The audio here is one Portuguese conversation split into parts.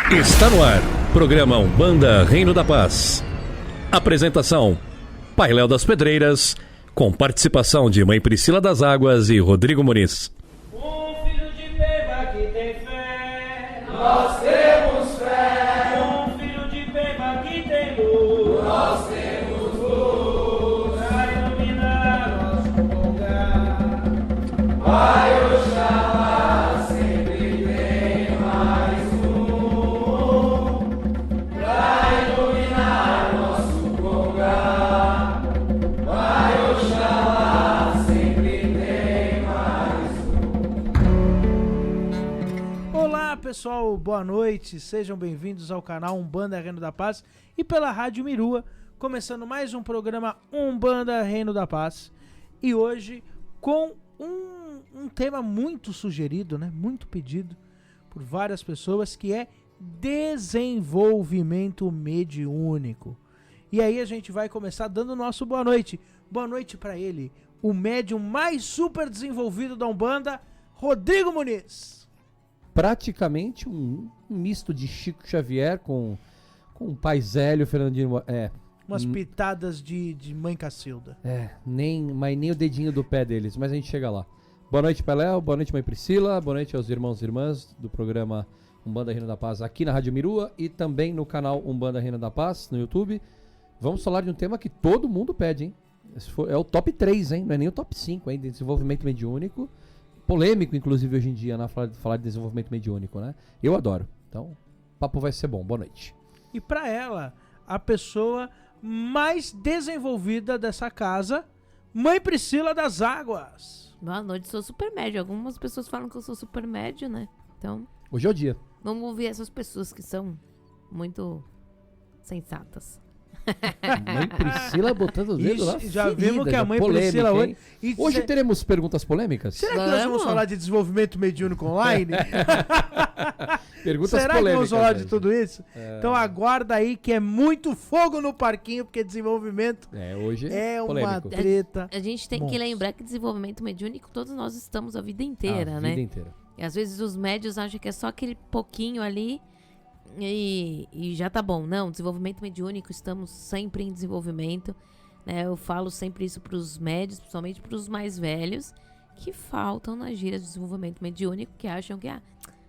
Está no ar, programa Umbanda Reino da Paz. Apresentação, Pai Léo das Pedreiras, com participação de Mãe Priscila das Águas e Rodrigo Muniz. Um filho de Peba que tem fé, nós temos fé. Um filho de Peba que tem luz, nós temos luz. Pra iluminar nosso lugar, Pai Oxalá sempre tem mais um. Pra iluminar nosso lugar, Pai Oxalá sempre tem mais um. Olá pessoal, boa noite, sejam bem-vindos ao canal Umbanda Reino da Paz e pela Rádio Mirua, começando mais um programa Umbanda Reino da Paz. E hoje com um tema muito sugerido, né? Muito pedido por várias pessoas, que é desenvolvimento mediúnico. E aí a gente vai começar dando o nosso boa noite. Boa noite para ele, o médium mais super desenvolvido da Umbanda, Rodrigo Muniz. Praticamente um misto de Chico Xavier com o Pai Zélio, Fernandinho. Umas pitadas de Mãe Cacilda. Mas nem o dedinho do pé deles, mas a gente chega lá. Boa noite, Pai Léo, boa noite, Mãe Priscila, boa noite aos irmãos e irmãs do programa Umbanda Reino da Paz aqui na Rádio Mirua e também no canal Umbanda Reino da Paz no YouTube. Vamos falar de um tema que todo mundo pede, hein? É o top 3, hein? Não é nem o top 5, hein? De desenvolvimento mediúnico. Polêmico, inclusive, hoje em dia, né? Falar de desenvolvimento mediúnico, né? Eu adoro. Então, o papo vai ser bom. Boa noite. E para ela, a pessoa mais desenvolvida dessa casa, Mãe Priscila das Águas. Boa noite, sou super médio. Algumas pessoas falam que eu sou super médio, né? Então, Hoje é o dia. vamos ouvir essas pessoas que são muito sensatas. Mãe Priscila botando o dedo lá. Já vimos que a Mãe Priscila hoje... E Hoje teremos perguntas polêmicas? Será que nós vamos falar de desenvolvimento mediúnico online? Perguntas Será que polêmicas. vamos falar de mesmo. tudo isso? Então aguarda aí que é muito fogo no parquinho, porque desenvolvimento Hoje é uma polêmico. treta. A gente tem que Nossa. lembrar que desenvolvimento mediúnico todos nós estamos a vida inteira, A né? vida inteira. E às vezes os médios acham que é só aquele pouquinho ali e já tá bom. Não, desenvolvimento mediúnico, estamos sempre em desenvolvimento, né? Eu falo sempre isso pros médios, principalmente pros mais velhos, que faltam nas gírias de desenvolvimento mediúnico, que acham que,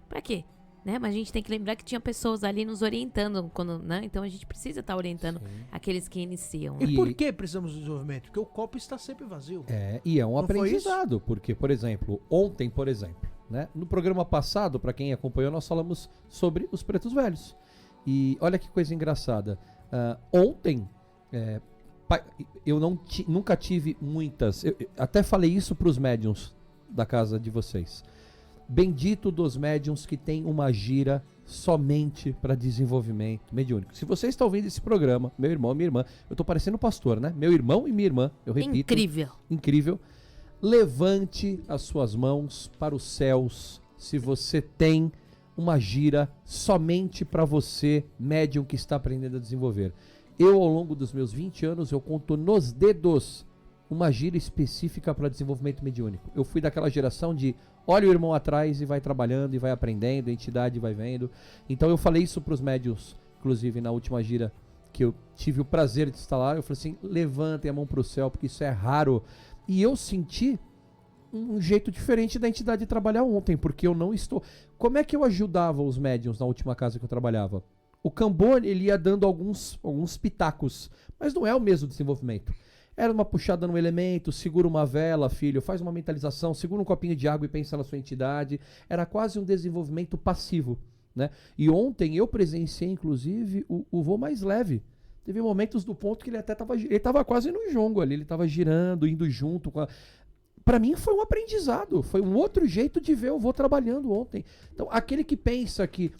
pra quê? Né? Mas a gente tem que lembrar que tinha pessoas ali nos orientando, né? Então a gente precisa estar orientando aqueles que iniciam. E por que precisamos de desenvolvimento? Porque o copo está sempre vazio. E é um Não foi aprendizado, porque, por exemplo, ontem, né, no programa passado, para quem acompanhou, nós falamos sobre os pretos velhos. E olha que coisa engraçada. Ontem, eu nunca tive muitas... Eu até falei isso para os médiums da casa de vocês. Bendito dos médiums que tem uma gira somente para desenvolvimento mediúnico. Se você está ouvindo esse programa, meu irmão, minha irmã, eu estou parecendo pastor, né? Meu irmão e minha irmã, eu repito. Incrível. Levante as suas mãos para os céus se você tem uma gira somente para você, médium que está aprendendo a desenvolver. Eu, ao longo dos meus 20 anos, eu conto nos dedos uma gira específica para desenvolvimento mediúnico. Eu fui daquela geração de olha o irmão atrás e vai trabalhando e vai aprendendo, a entidade vai vendo. Então eu falei isso para os médiuns, inclusive na última gira que eu tive o prazer de estar lá. Eu falei assim, levantem a mão para o céu, porque isso é raro. E eu senti um jeito diferente da entidade trabalhar ontem, porque eu não estou... Como é que eu ajudava os médiuns na última casa que eu trabalhava? O Cambone, ele ia dando alguns pitacos, mas não é o mesmo desenvolvimento. Era uma puxada no elemento, segura uma vela, filho, faz uma mentalização, segura um copinho de água e pensa na sua entidade. Era quase um desenvolvimento passivo, né? E ontem eu presenciei, inclusive, o voo mais leve. Teve momentos do ponto que ele até estava quase no jongo ali, ele estava girando, indo junto com a... Para mim foi um aprendizado, foi um outro jeito de ver o voo trabalhando ontem. Então, aquele que pensa que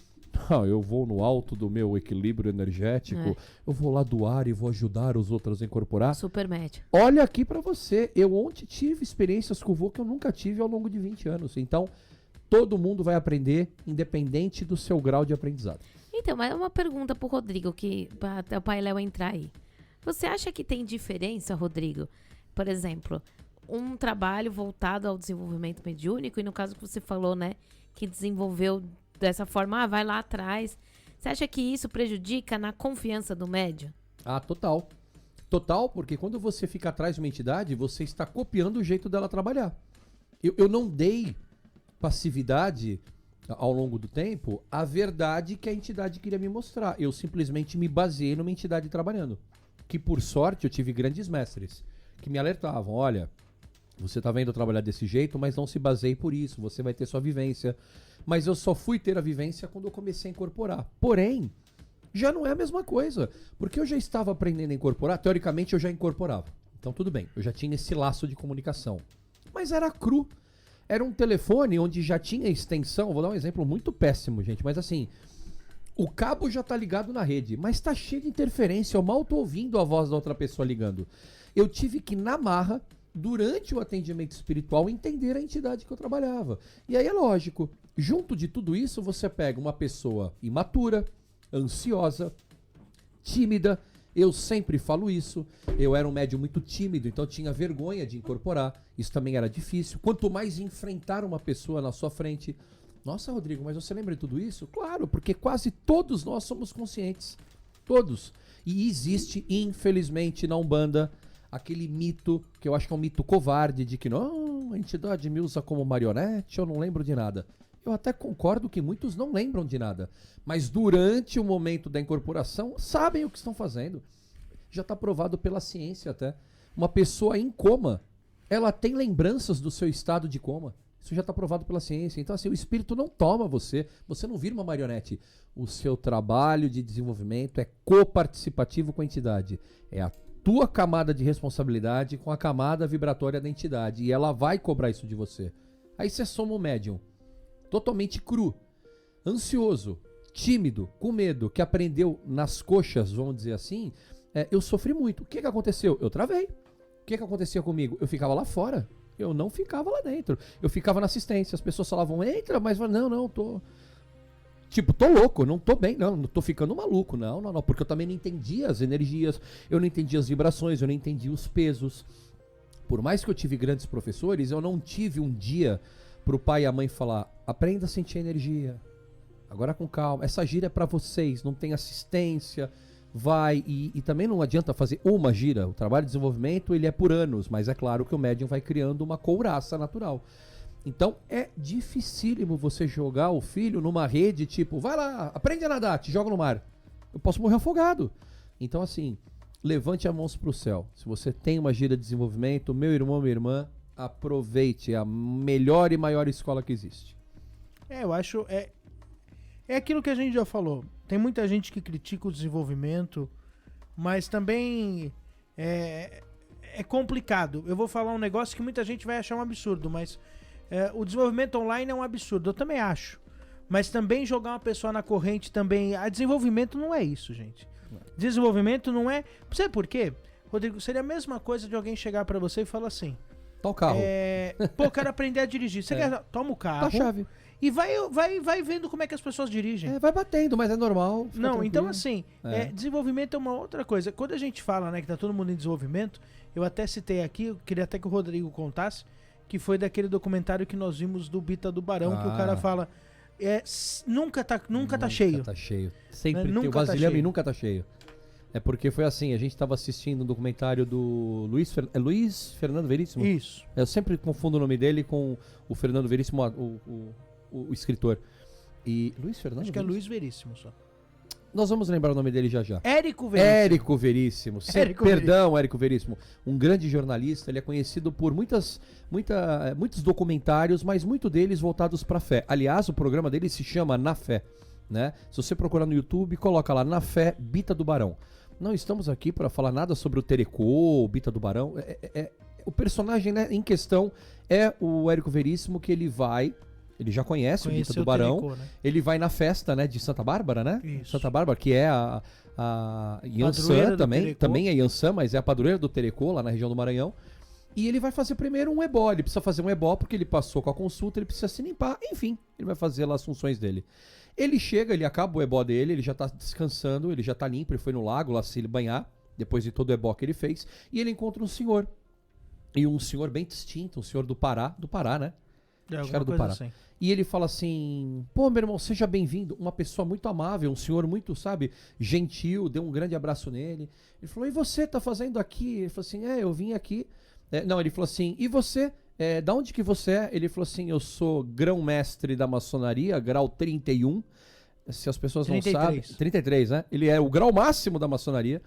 eu vou no alto do meu equilíbrio energético, eu vou lá doar e vou ajudar os outros a incorporar. Super médio. Olha aqui pra você, eu ontem tive experiências com o voo que eu nunca tive ao longo de 20 anos. Então, todo mundo vai aprender, independente do seu grau de aprendizado. Então, mas é uma pergunta pro Rodrigo, que até o Pai Léo entrar aí. Você acha que tem diferença, Rodrigo? Por exemplo, um trabalho voltado ao desenvolvimento mediúnico, e no caso que você falou, né, que desenvolveu dessa forma, vai lá atrás. Você acha que isso prejudica na confiança do médium? Ah, total. Total, porque quando você fica atrás de uma entidade, você está copiando o jeito dela trabalhar. Eu não dei passividade ao longo do tempo à verdade que a entidade queria me mostrar. Eu simplesmente me baseei numa entidade trabalhando. Que por sorte eu tive grandes mestres que me alertavam, olha, você tá vendo eu trabalhar desse jeito, mas não se baseie por isso, você vai ter sua vivência. Mas eu só fui ter a vivência quando eu comecei a incorporar. Porém, já não é a mesma coisa, porque eu já estava aprendendo a incorporar, teoricamente eu já incorporava. Então tudo bem, eu já tinha esse laço de comunicação. Mas era cru. Era um telefone onde já tinha extensão, vou dar um exemplo muito péssimo, gente, mas assim, o cabo já tá ligado na rede, mas tá cheio de interferência, eu mal tô ouvindo a voz da outra pessoa ligando. Eu tive que, na marra, durante o atendimento espiritual, entender a entidade que eu trabalhava. E aí é lógico, junto de tudo isso, você pega uma pessoa imatura, ansiosa, tímida. Eu sempre falo isso. Eu era um médium muito tímido, então tinha vergonha de incorporar. Isso também era difícil. Quanto mais enfrentar uma pessoa na sua frente. Nossa, Rodrigo, mas você lembra de tudo isso? Claro, porque quase todos nós somos conscientes. Todos. E existe, infelizmente, na Umbanda, aquele mito, que eu acho que é um mito covarde, de que não, a entidade me usa como marionete, eu não lembro de nada. Eu até concordo que muitos não lembram de nada, mas durante o momento da incorporação sabem o que estão fazendo. Já está provado pela ciência até. Uma pessoa em coma, ela tem lembranças do seu estado de coma. Isso já está provado pela ciência. Então assim, o espírito não toma você não vira uma marionete. O seu trabalho de desenvolvimento é coparticipativo com a entidade. É a tua camada de responsabilidade com a camada vibratória da entidade. E ela vai cobrar isso de você. Aí você soma o médium. Totalmente cru, ansioso, tímido, com medo, que aprendeu nas coxas, vamos dizer assim, eu sofri muito. O que aconteceu? Eu travei. O que acontecia comigo? Eu ficava lá fora. Eu não ficava lá dentro. Eu ficava na assistência. As pessoas falavam, entra, mas não, tô... Tipo, tô louco, não tô bem, não tô ficando maluco. Não, porque eu também não entendia as energias, eu não entendia as vibrações, eu não entendia os pesos. Por mais que eu tive grandes professores, eu não tive um dia pro pai e a mãe falar, aprenda a sentir a energia, agora com calma, essa gira é pra vocês, não tem assistência, vai, e também não adianta fazer uma gira, o trabalho de desenvolvimento ele é por anos, mas é claro que o médium vai criando uma couraça natural. Então é dificílimo você jogar o filho numa rede tipo, vai lá, aprende a nadar, te joga no mar, eu posso morrer afogado. Então assim, levante as mãos pro céu, se você tem uma gira de desenvolvimento, meu irmão, minha irmã, aproveite, é a melhor e maior escola que existe. Eu acho... É aquilo que a gente já falou. Tem muita gente que critica o desenvolvimento, mas também é complicado. Eu vou falar um negócio que muita gente vai achar um absurdo, mas o desenvolvimento online é um absurdo. Eu também acho. Mas também jogar uma pessoa na corrente também... desenvolvimento não é isso, gente. Desenvolvimento não é... Sabe por quê? Rodrigo, seria a mesma coisa de alguém chegar pra você e falar assim... Tá o carro. Pô, quero aprender a dirigir. Você quer? Toma o carro. Tá a chave. E vai vendo como é que as pessoas dirigem. Vai batendo, mas é normal. Não, tranquilo. então assim, desenvolvimento é uma outra coisa. Quando a gente fala, né, que tá todo mundo em desenvolvimento, eu até citei aqui, eu queria até que o Rodrigo contasse, que foi daquele documentário que nós vimos do Bita do Barão, que o cara fala, nunca tá cheio. Nunca tá cheio. Sempre tem nunca o vasilhame tá e nunca tá cheio. É porque foi assim, a gente estava assistindo um documentário do Luiz Fernando Veríssimo? Isso. Eu sempre confundo o nome dele com o Fernando Veríssimo, o escritor. E Luiz Fernando Acho que é Luiz Veríssimo só. Nós vamos lembrar o nome dele já já. Érico Veríssimo. Érico Veríssimo. Érico Veríssimo. Um grande jornalista, ele é conhecido por muitos documentários, mas muitos deles voltados para a fé. Aliás, o programa dele se chama Na Fé, né? Se você procurar no YouTube, coloca lá Na Fé, Bita do Barão. Não estamos aqui para falar nada sobre o Terecô, o Bita do Barão. O personagem, né, em questão é o Érico Veríssimo, que ele já conhece o Bita do Barão. Terecô, né? Ele vai na festa, né, de Santa Bárbara, né? Isso. Santa Bárbara, que é a Yansan também é Yansan, mas é a padroeira do Terecô, lá na região do Maranhão. E ele vai fazer primeiro um ebó. Ele precisa fazer um ebó porque ele passou com a consulta, ele precisa se limpar. Enfim, ele vai fazer lá as funções dele. Ele chega, ele acaba o ebó dele, ele já tá descansando, ele já tá limpo, ele foi no lago lá se banhar, depois de todo o ebó que ele fez, e ele encontra um senhor. E um senhor bem distinto, um senhor do Pará, né? Acho que era do Pará. Assim. E ele fala assim, pô, meu irmão, seja bem-vindo. Uma pessoa muito amável, um senhor muito, sabe, gentil, deu um grande abraço nele. Ele falou, e você tá fazendo aqui? Ele falou assim, eu vim aqui. Não, ele falou assim, e você? Da onde que você é? Ele falou assim, eu sou grão-mestre da maçonaria, grau 31. Se as pessoas 33. não sabem... 33, né? Ele é o grau máximo da maçonaria.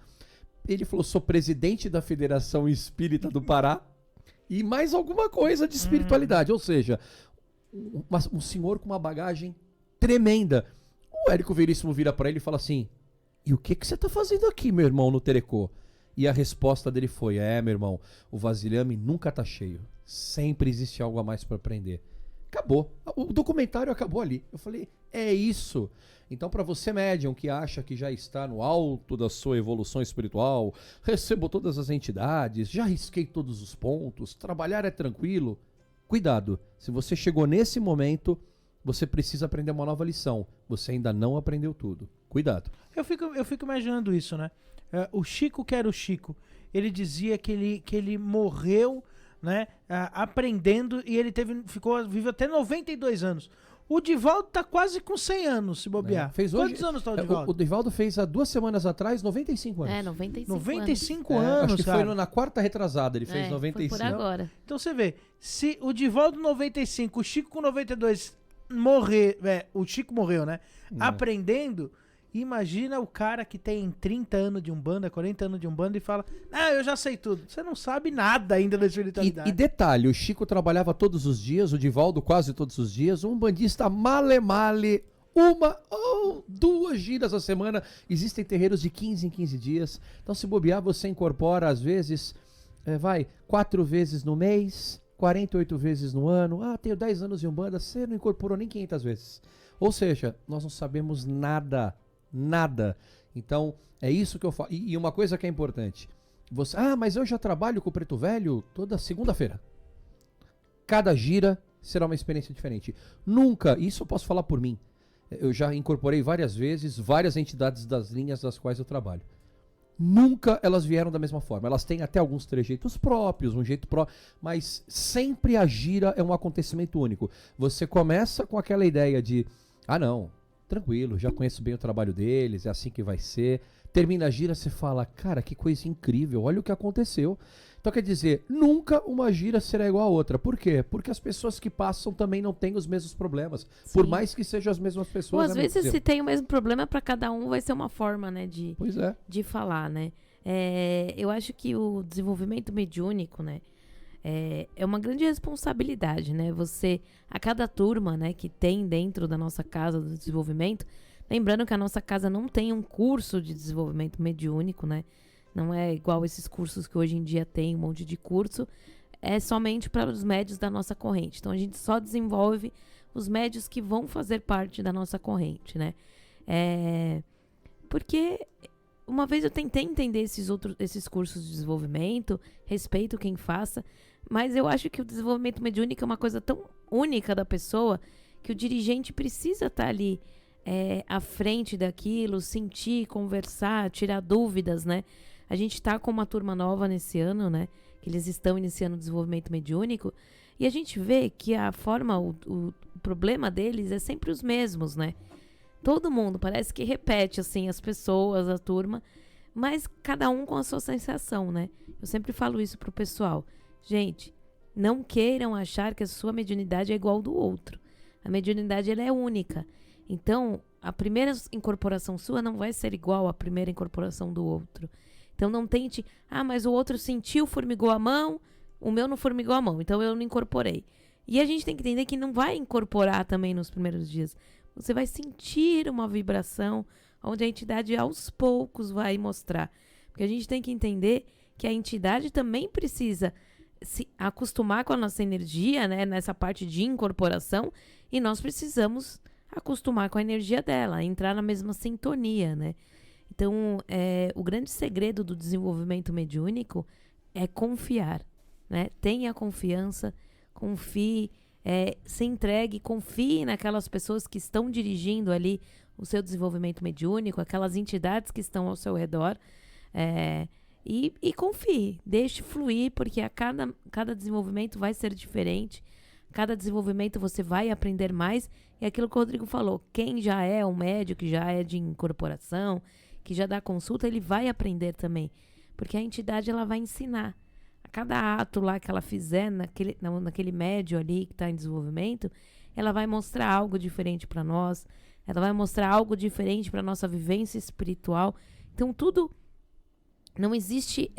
Ele falou, sou presidente da Federação Espírita do Pará. E mais alguma coisa de espiritualidade. Ou seja, um senhor com uma bagagem tremenda. O Érico Veríssimo vira pra ele e fala assim, e o que você tá fazendo aqui, meu irmão, no Terecô? E a resposta dele foi, meu irmão, o vasilhame nunca tá cheio. Sempre existe algo a mais pra aprender. Acabou. O documentário acabou ali. Eu falei, é isso. Então, para você, médium, que acha que já está no alto da sua evolução espiritual, recebo todas as entidades, já risquei todos os pontos, trabalhar é tranquilo, cuidado. Se você chegou nesse momento, você precisa aprender uma nova lição. Você ainda não aprendeu tudo. Cuidado. Eu fico imaginando isso, né? O Chico, que era o Chico, ele dizia que ele morreu, né, aprendendo, e ele viveu até 92 anos. O Divaldo tá quase com 100 anos, se bobear. Quantos anos tá o Divaldo? O Divaldo fez há 2 semanas atrás 95 anos. 95 anos, acho que cara. foi na quarta retrasada, ele fez 95. Foi por agora. Então você vê, se o Divaldo 95, o Chico com 92 morrer, o Chico morreu, né? Aprendendo, imagina o cara que tem 30 anos de Umbanda, 40 anos de Umbanda e fala, eu já sei tudo. Você não sabe nada ainda da espiritualidade. E detalhe, o Chico trabalhava todos os dias, o Divaldo quase todos os dias, um umbandista male, 1 ou 2 giras a semana. Existem terreiros de 15 em 15 dias. Então, se bobear, você incorpora, às vezes, 4 vezes no mês, 48 vezes no ano. Tenho 10 anos de Umbanda, você não incorporou nem 500 vezes. Ou seja, nós não sabemos nada. Então, é isso que eu falo. E uma coisa que é importante. Você, mas eu já trabalho com o Preto Velho toda segunda-feira. Cada gira será uma experiência diferente. Nunca, isso eu posso falar por mim. Eu já incorporei várias vezes, várias entidades das linhas das quais eu trabalho. Nunca elas vieram da mesma forma. Elas têm até alguns trejeitos próprios, um jeito próprio, mas sempre a gira é um acontecimento único. Você começa com aquela ideia de, não, tranquilo, já conheço bem o trabalho deles, é assim que vai ser. Termina a gira, você fala, cara, que coisa incrível, olha o que aconteceu. Então quer dizer, nunca uma gira será igual a outra. Por quê? Porque as pessoas que passam também não têm os mesmos problemas. Sim. Por mais que sejam as mesmas pessoas. Ou às vezes se tem o mesmo problema, para cada um vai ser uma forma, né, de falar, né. Eu acho que o desenvolvimento mediúnico, né, é uma grande responsabilidade, né? Você, a cada turma, né, que tem dentro da nossa casa do desenvolvimento, lembrando que a nossa casa não tem um curso de desenvolvimento mediúnico, né? Não é igual esses cursos que hoje em dia tem, um monte de curso. É somente para os médios da nossa corrente. Então, a gente só desenvolve os médios que vão fazer parte da nossa corrente, né? Porque uma vez eu tentei entender esses cursos de desenvolvimento, respeito quem faça, mas eu acho que o desenvolvimento mediúnico é uma coisa tão única da pessoa que o dirigente precisa estar ali à frente daquilo, sentir, conversar, tirar dúvidas, né? A gente está com uma turma nova nesse ano, né? Que eles estão iniciando o desenvolvimento mediúnico e a gente vê que a forma, o problema deles é sempre os mesmos, né? Todo mundo parece que repete, assim, as pessoas, a turma, mas cada um com a sua sensação, né? Eu sempre falo isso pro pessoal. Gente, não queiram achar que a sua mediunidade é igual do outro. A mediunidade, ela é única. Então, a primeira incorporação sua não vai ser igual à primeira incorporação do outro. Então, não tente, mas o outro sentiu, formigou a mão, o meu não formigou a mão, então eu não incorporei. E a gente tem que entender que não vai incorporar também nos primeiros dias. Você vai sentir uma vibração onde a entidade aos poucos vai mostrar. Porque a gente tem que entender que a entidade também precisa se acostumar com a nossa energia, né, nessa parte de incorporação, e nós precisamos acostumar com a energia dela, entrar na mesma sintonia, né? Então, o grande segredo do desenvolvimento mediúnico é confiar, né? Tenha confiança, confie, se entregue, confie naquelas pessoas que estão dirigindo ali o seu desenvolvimento mediúnico, aquelas entidades que estão ao seu redor, e confie, deixe fluir, porque a cada desenvolvimento vai ser diferente, Cada desenvolvimento você vai aprender mais. E aquilo que o Rodrigo falou, quem já é um médico, que já é de incorporação, que já dá consulta, ele vai aprender também. Porque a entidade ela vai ensinar. A cada ato lá que ela fizer naquele médio ali que está em desenvolvimento, ela vai mostrar algo diferente para nós. Ela vai mostrar algo diferente para nossa vivência espiritual. Então, tudo... Não existe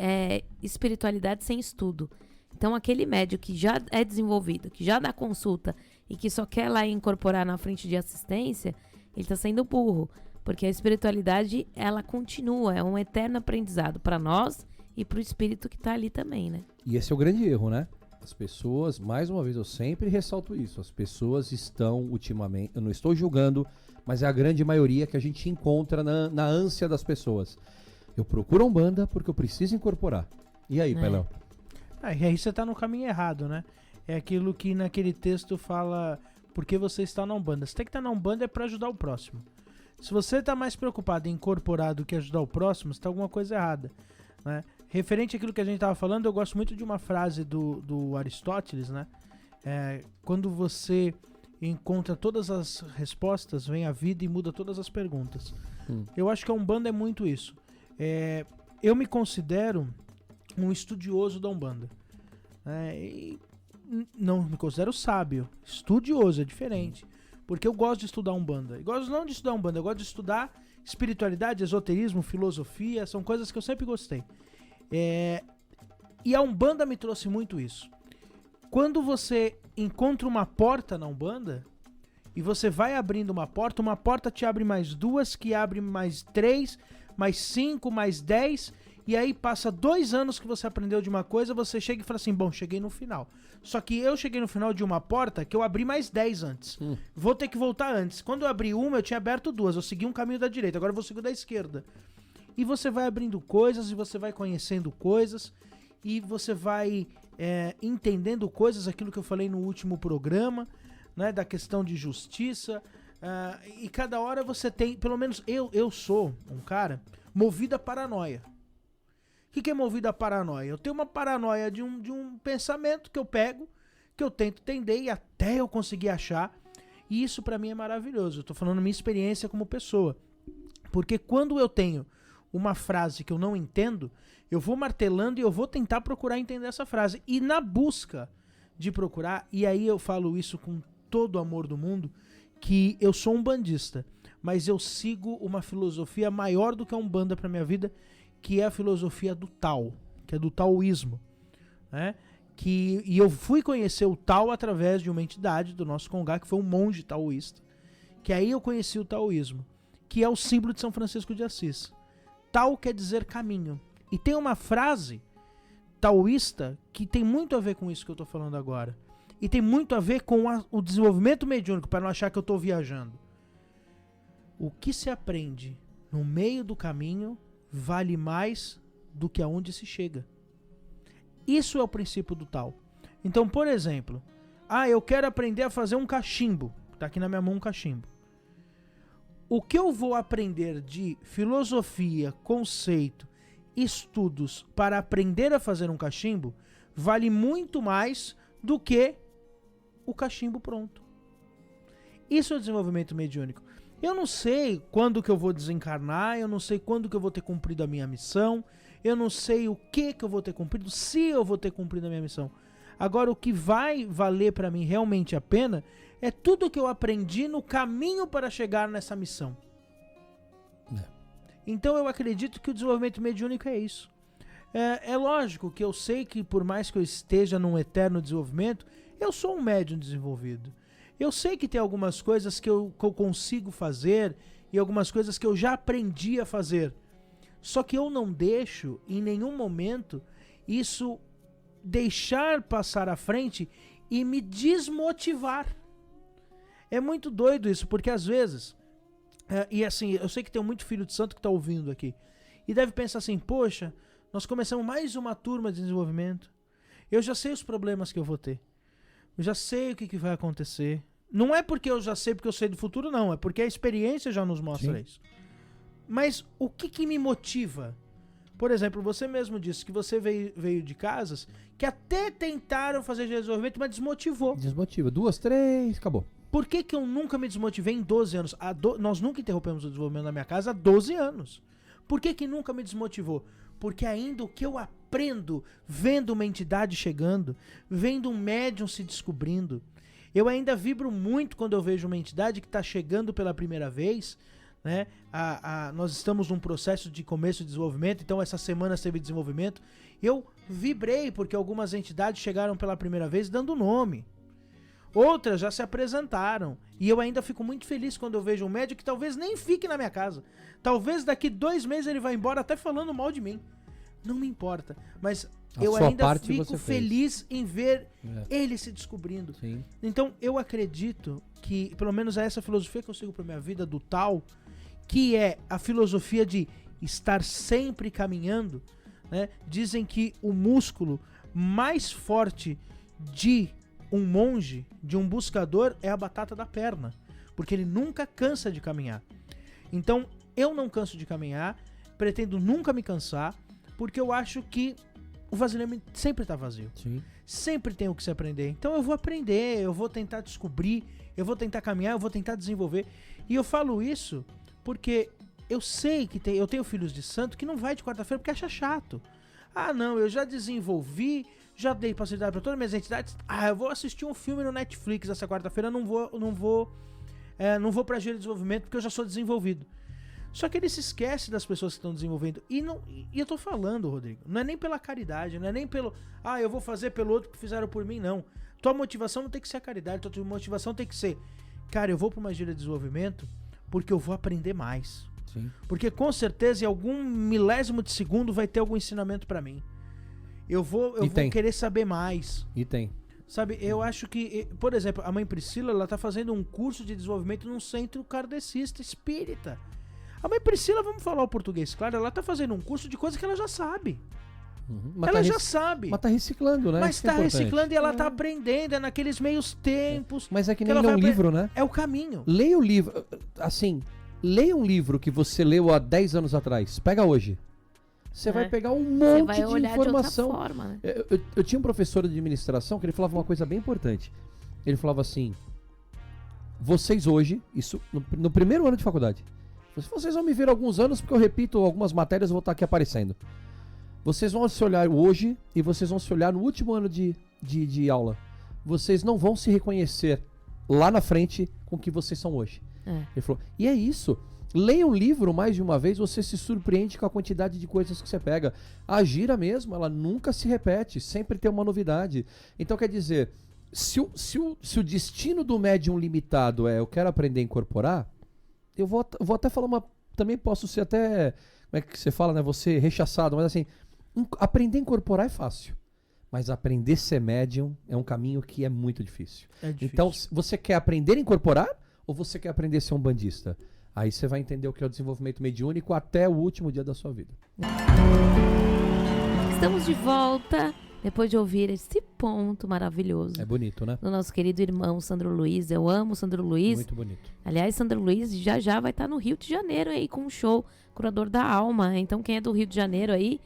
espiritualidade sem estudo. Então, aquele médium que já é desenvolvido, que já dá consulta e que só quer lá incorporar na frente de assistência, ele está sendo burro. Porque a espiritualidade, ela continua. É um eterno aprendizado para nós e para o espírito que está ali também, né? E esse é o grande erro, né? As pessoas, mais uma vez, eu sempre ressalto isso. As pessoas estão ultimamente... Eu não estou julgando, mas é a grande maioria que a gente encontra na ânsia das pessoas. Eu procuro a Umbanda porque eu preciso incorporar. E aí, Pailão? E aí você tá no caminho errado, né? É aquilo que naquele texto fala por que você está na Umbanda. Você tem que estar na Umbanda para ajudar o próximo. Se você tá mais preocupado em incorporar do que ajudar o próximo, você tá alguma coisa errada, né? Referente àquilo que a gente tava falando, eu gosto muito de uma frase do Aristóteles, né? Quando você encontra todas as respostas, vem a vida e muda todas as perguntas. Eu acho que a Umbanda é muito isso. Eu me considero um estudioso da Umbanda. E não me considero sábio. Estudioso é diferente. Porque eu gosto de estudar Umbanda. Eu gosto não de estudar Umbanda, eu gosto de estudar espiritualidade, esoterismo, filosofia. São coisas que eu sempre gostei. E a Umbanda me trouxe muito isso. Quando você encontra uma porta na Umbanda e você vai abrindo uma porta te abre mais 2, que abre mais 3, mais 5, mais 10, e aí passa 2 anos que você aprendeu de uma coisa, você chega e fala assim, bom, cheguei no final. Só que eu cheguei no final de uma porta que eu abri mais 10 antes. Vou ter que voltar antes. Quando eu abri uma, eu tinha aberto 2, eu segui um caminho da direita, agora eu vou seguir da esquerda. E você vai abrindo coisas, e você vai conhecendo coisas, e você vai entendendo coisas, aquilo que eu falei no último programa, né, da questão de justiça. E cada hora você tem, pelo menos eu sou um cara movido a paranoia. O que é movido a paranoia? Eu tenho uma paranoia de um pensamento que eu pego, que eu tento entender e até eu conseguir achar. E isso pra mim é maravilhoso. Eu tô falando minha experiência como pessoa. Porque quando eu tenho uma frase que eu não entendo, eu vou martelando e eu vou tentar procurar entender essa frase. E na busca de procurar, e aí eu falo isso com todo o amor do mundo, que eu sou um bandista, mas eu sigo uma filosofia maior do que a Umbanda para minha vida, que é a filosofia do Tao, que é do taoísmo, né? E eu fui conhecer o Tao através de uma entidade do nosso congá, que foi um monge taoísta, que aí eu conheci o taoísmo, que é o símbolo de São Francisco de Assis. Tao quer dizer caminho. E tem uma frase taoísta que tem muito a ver com isso que eu tô falando agora. E tem muito a ver com o desenvolvimento mediúnico, para não achar que eu tô viajando. O que se aprende no meio do caminho vale mais do que aonde se chega. Isso é o princípio do Tao. Então, por exemplo, eu quero aprender a fazer um cachimbo. Tá aqui na minha mão um cachimbo. O que eu vou aprender de filosofia, conceito, estudos para aprender a fazer um cachimbo vale muito mais do que o cachimbo pronto. Isso é o desenvolvimento mediúnico. Eu não sei quando que eu vou desencarnar, eu não sei quando que eu vou ter cumprido a minha missão, eu não sei o que eu vou ter cumprido, se eu vou ter cumprido a minha missão. Agora, o que vai valer para mim realmente a pena é tudo que eu aprendi no caminho para chegar nessa missão. Então eu acredito que o desenvolvimento mediúnico é isso. É lógico que eu sei que por mais que eu esteja num eterno desenvolvimento, eu sou um médium desenvolvido. Eu sei que tem algumas coisas que eu consigo fazer e algumas coisas que eu já aprendi a fazer. Só que eu não deixo em nenhum momento isso deixar passar à frente e me desmotivar. É muito doido isso, porque às vezes... e assim, eu sei que tem muito filho de santo que está ouvindo aqui. E deve pensar assim, poxa, nós começamos mais uma turma de desenvolvimento. Eu já sei os problemas que eu vou ter. Eu já sei o que vai acontecer. Não é porque eu já sei, porque eu sei do futuro, não. É porque a experiência já nos mostra isso. Mas o que me motiva? Por exemplo, você mesmo disse que você veio de casas que até tentaram fazer desenvolvimento, mas desmotivou. Desmotiva. 2, 3, acabou. Por que eu nunca me desmotivei em 12 anos? Nós nunca interrompemos o desenvolvimento na minha casa há 12 anos. Por que nunca me desmotivou? Porque ainda o que eu aprendo vendo uma entidade chegando, vendo um médium se descobrindo, eu ainda vibro muito quando eu vejo uma entidade que está chegando pela primeira vez, né? Nós estamos num processo de começo de desenvolvimento, então essa semana teve desenvolvimento. Eu vibrei porque algumas entidades chegaram pela primeira vez dando nome. Outras já se apresentaram. E eu ainda fico muito feliz quando eu vejo um médium que talvez nem fique na minha casa. Talvez daqui 2 meses ele vai embora até falando mal de mim. Não me importa. Mas eu ainda fico feliz em ver ele se descobrindo. Sim. Então eu acredito que, pelo menos é essa filosofia que eu sigo pra minha vida do tal, que é a filosofia de estar sempre caminhando, né? Dizem que o músculo mais forte de um monge, de um buscador, é a batata da perna, porque ele nunca cansa de caminhar. Então, eu não canso de caminhar, pretendo nunca me cansar, porque eu acho que o vasilhame sempre tá vazio. Sim. Sempre tem o que se aprender. Então eu vou aprender, eu vou tentar descobrir, eu vou tentar caminhar, eu vou tentar desenvolver. E eu falo isso porque eu sei que eu tenho filhos de santo que não vai de quarta-feira porque acha chato. Ah, não, eu já desenvolvi, já dei facilidade para todas as minhas entidades. Ah, eu vou assistir um filme no Netflix essa quarta-feira, não vou para giro de desenvolvimento porque eu já sou desenvolvido. Só que ele se esquece das pessoas que estão desenvolvendo. E eu tô falando, Rodrigo, não é nem pela caridade, não é nem pelo, eu vou fazer pelo outro que fizeram por mim, não. Tua motivação não tem que ser a caridade, tua motivação tem que ser, cara, eu vou para uma gira de desenvolvimento porque eu vou aprender mais. Sim. Porque com certeza em algum milésimo de segundo vai ter algum ensinamento pra mim. Eu vou querer saber mais. E tem. Sabe, eu acho que, por exemplo, a mãe Priscila, ela tá fazendo um curso de desenvolvimento num centro kardecista espírita. A mãe Priscila, vamos falar o português, claro, ela tá fazendo um curso de coisa que ela já sabe. Uhum. Ela já sabe. Mas tá reciclando, né? Mas tá reciclando e ela tá aprendendo, é naqueles meios tempos. Mas é que nem ler um livro, né? É o caminho. Leia o livro, assim, leia um livro que você leu há 10 anos atrás, pega hoje. Você vai pegar um monte de informação. De outra forma, né? Eu tinha um professor de administração que ele falava uma coisa bem importante. Ele falava assim, vocês hoje, isso no primeiro ano de faculdade, vocês vão me ver alguns anos porque eu repito algumas matérias e vou estar aqui aparecendo. Vocês vão se olhar hoje e vocês vão se olhar no último ano de aula. Vocês não vão se reconhecer lá na frente com o que vocês são hoje. Ele falou, e é isso. Leia um livro mais de uma vez, você se surpreende com a quantidade de coisas que você pega. A gira mesmo, ela nunca se repete, sempre tem uma novidade. Então quer dizer, se o destino do médium limitado é eu quero aprender a incorporar, eu vou até falar também posso ser até, como é que você fala, né? Você rechaçado, mas assim, aprender a incorporar é fácil. Mas aprender a ser médium é um caminho que é muito difícil. É difícil. Então, você quer aprender a incorporar ou você quer aprender a ser um bandista? Aí você vai entender o que é o desenvolvimento mediúnico até o último dia da sua vida. Estamos de volta depois de ouvir esse ponto maravilhoso. É bonito, né? Do nosso querido irmão Sandro Luiz. Eu amo o Sandro Luiz. Muito bonito. Aliás, Sandro Luiz já vai estar no Rio de Janeiro aí com um show Curador da Alma. Então quem é do Rio de Janeiro aí,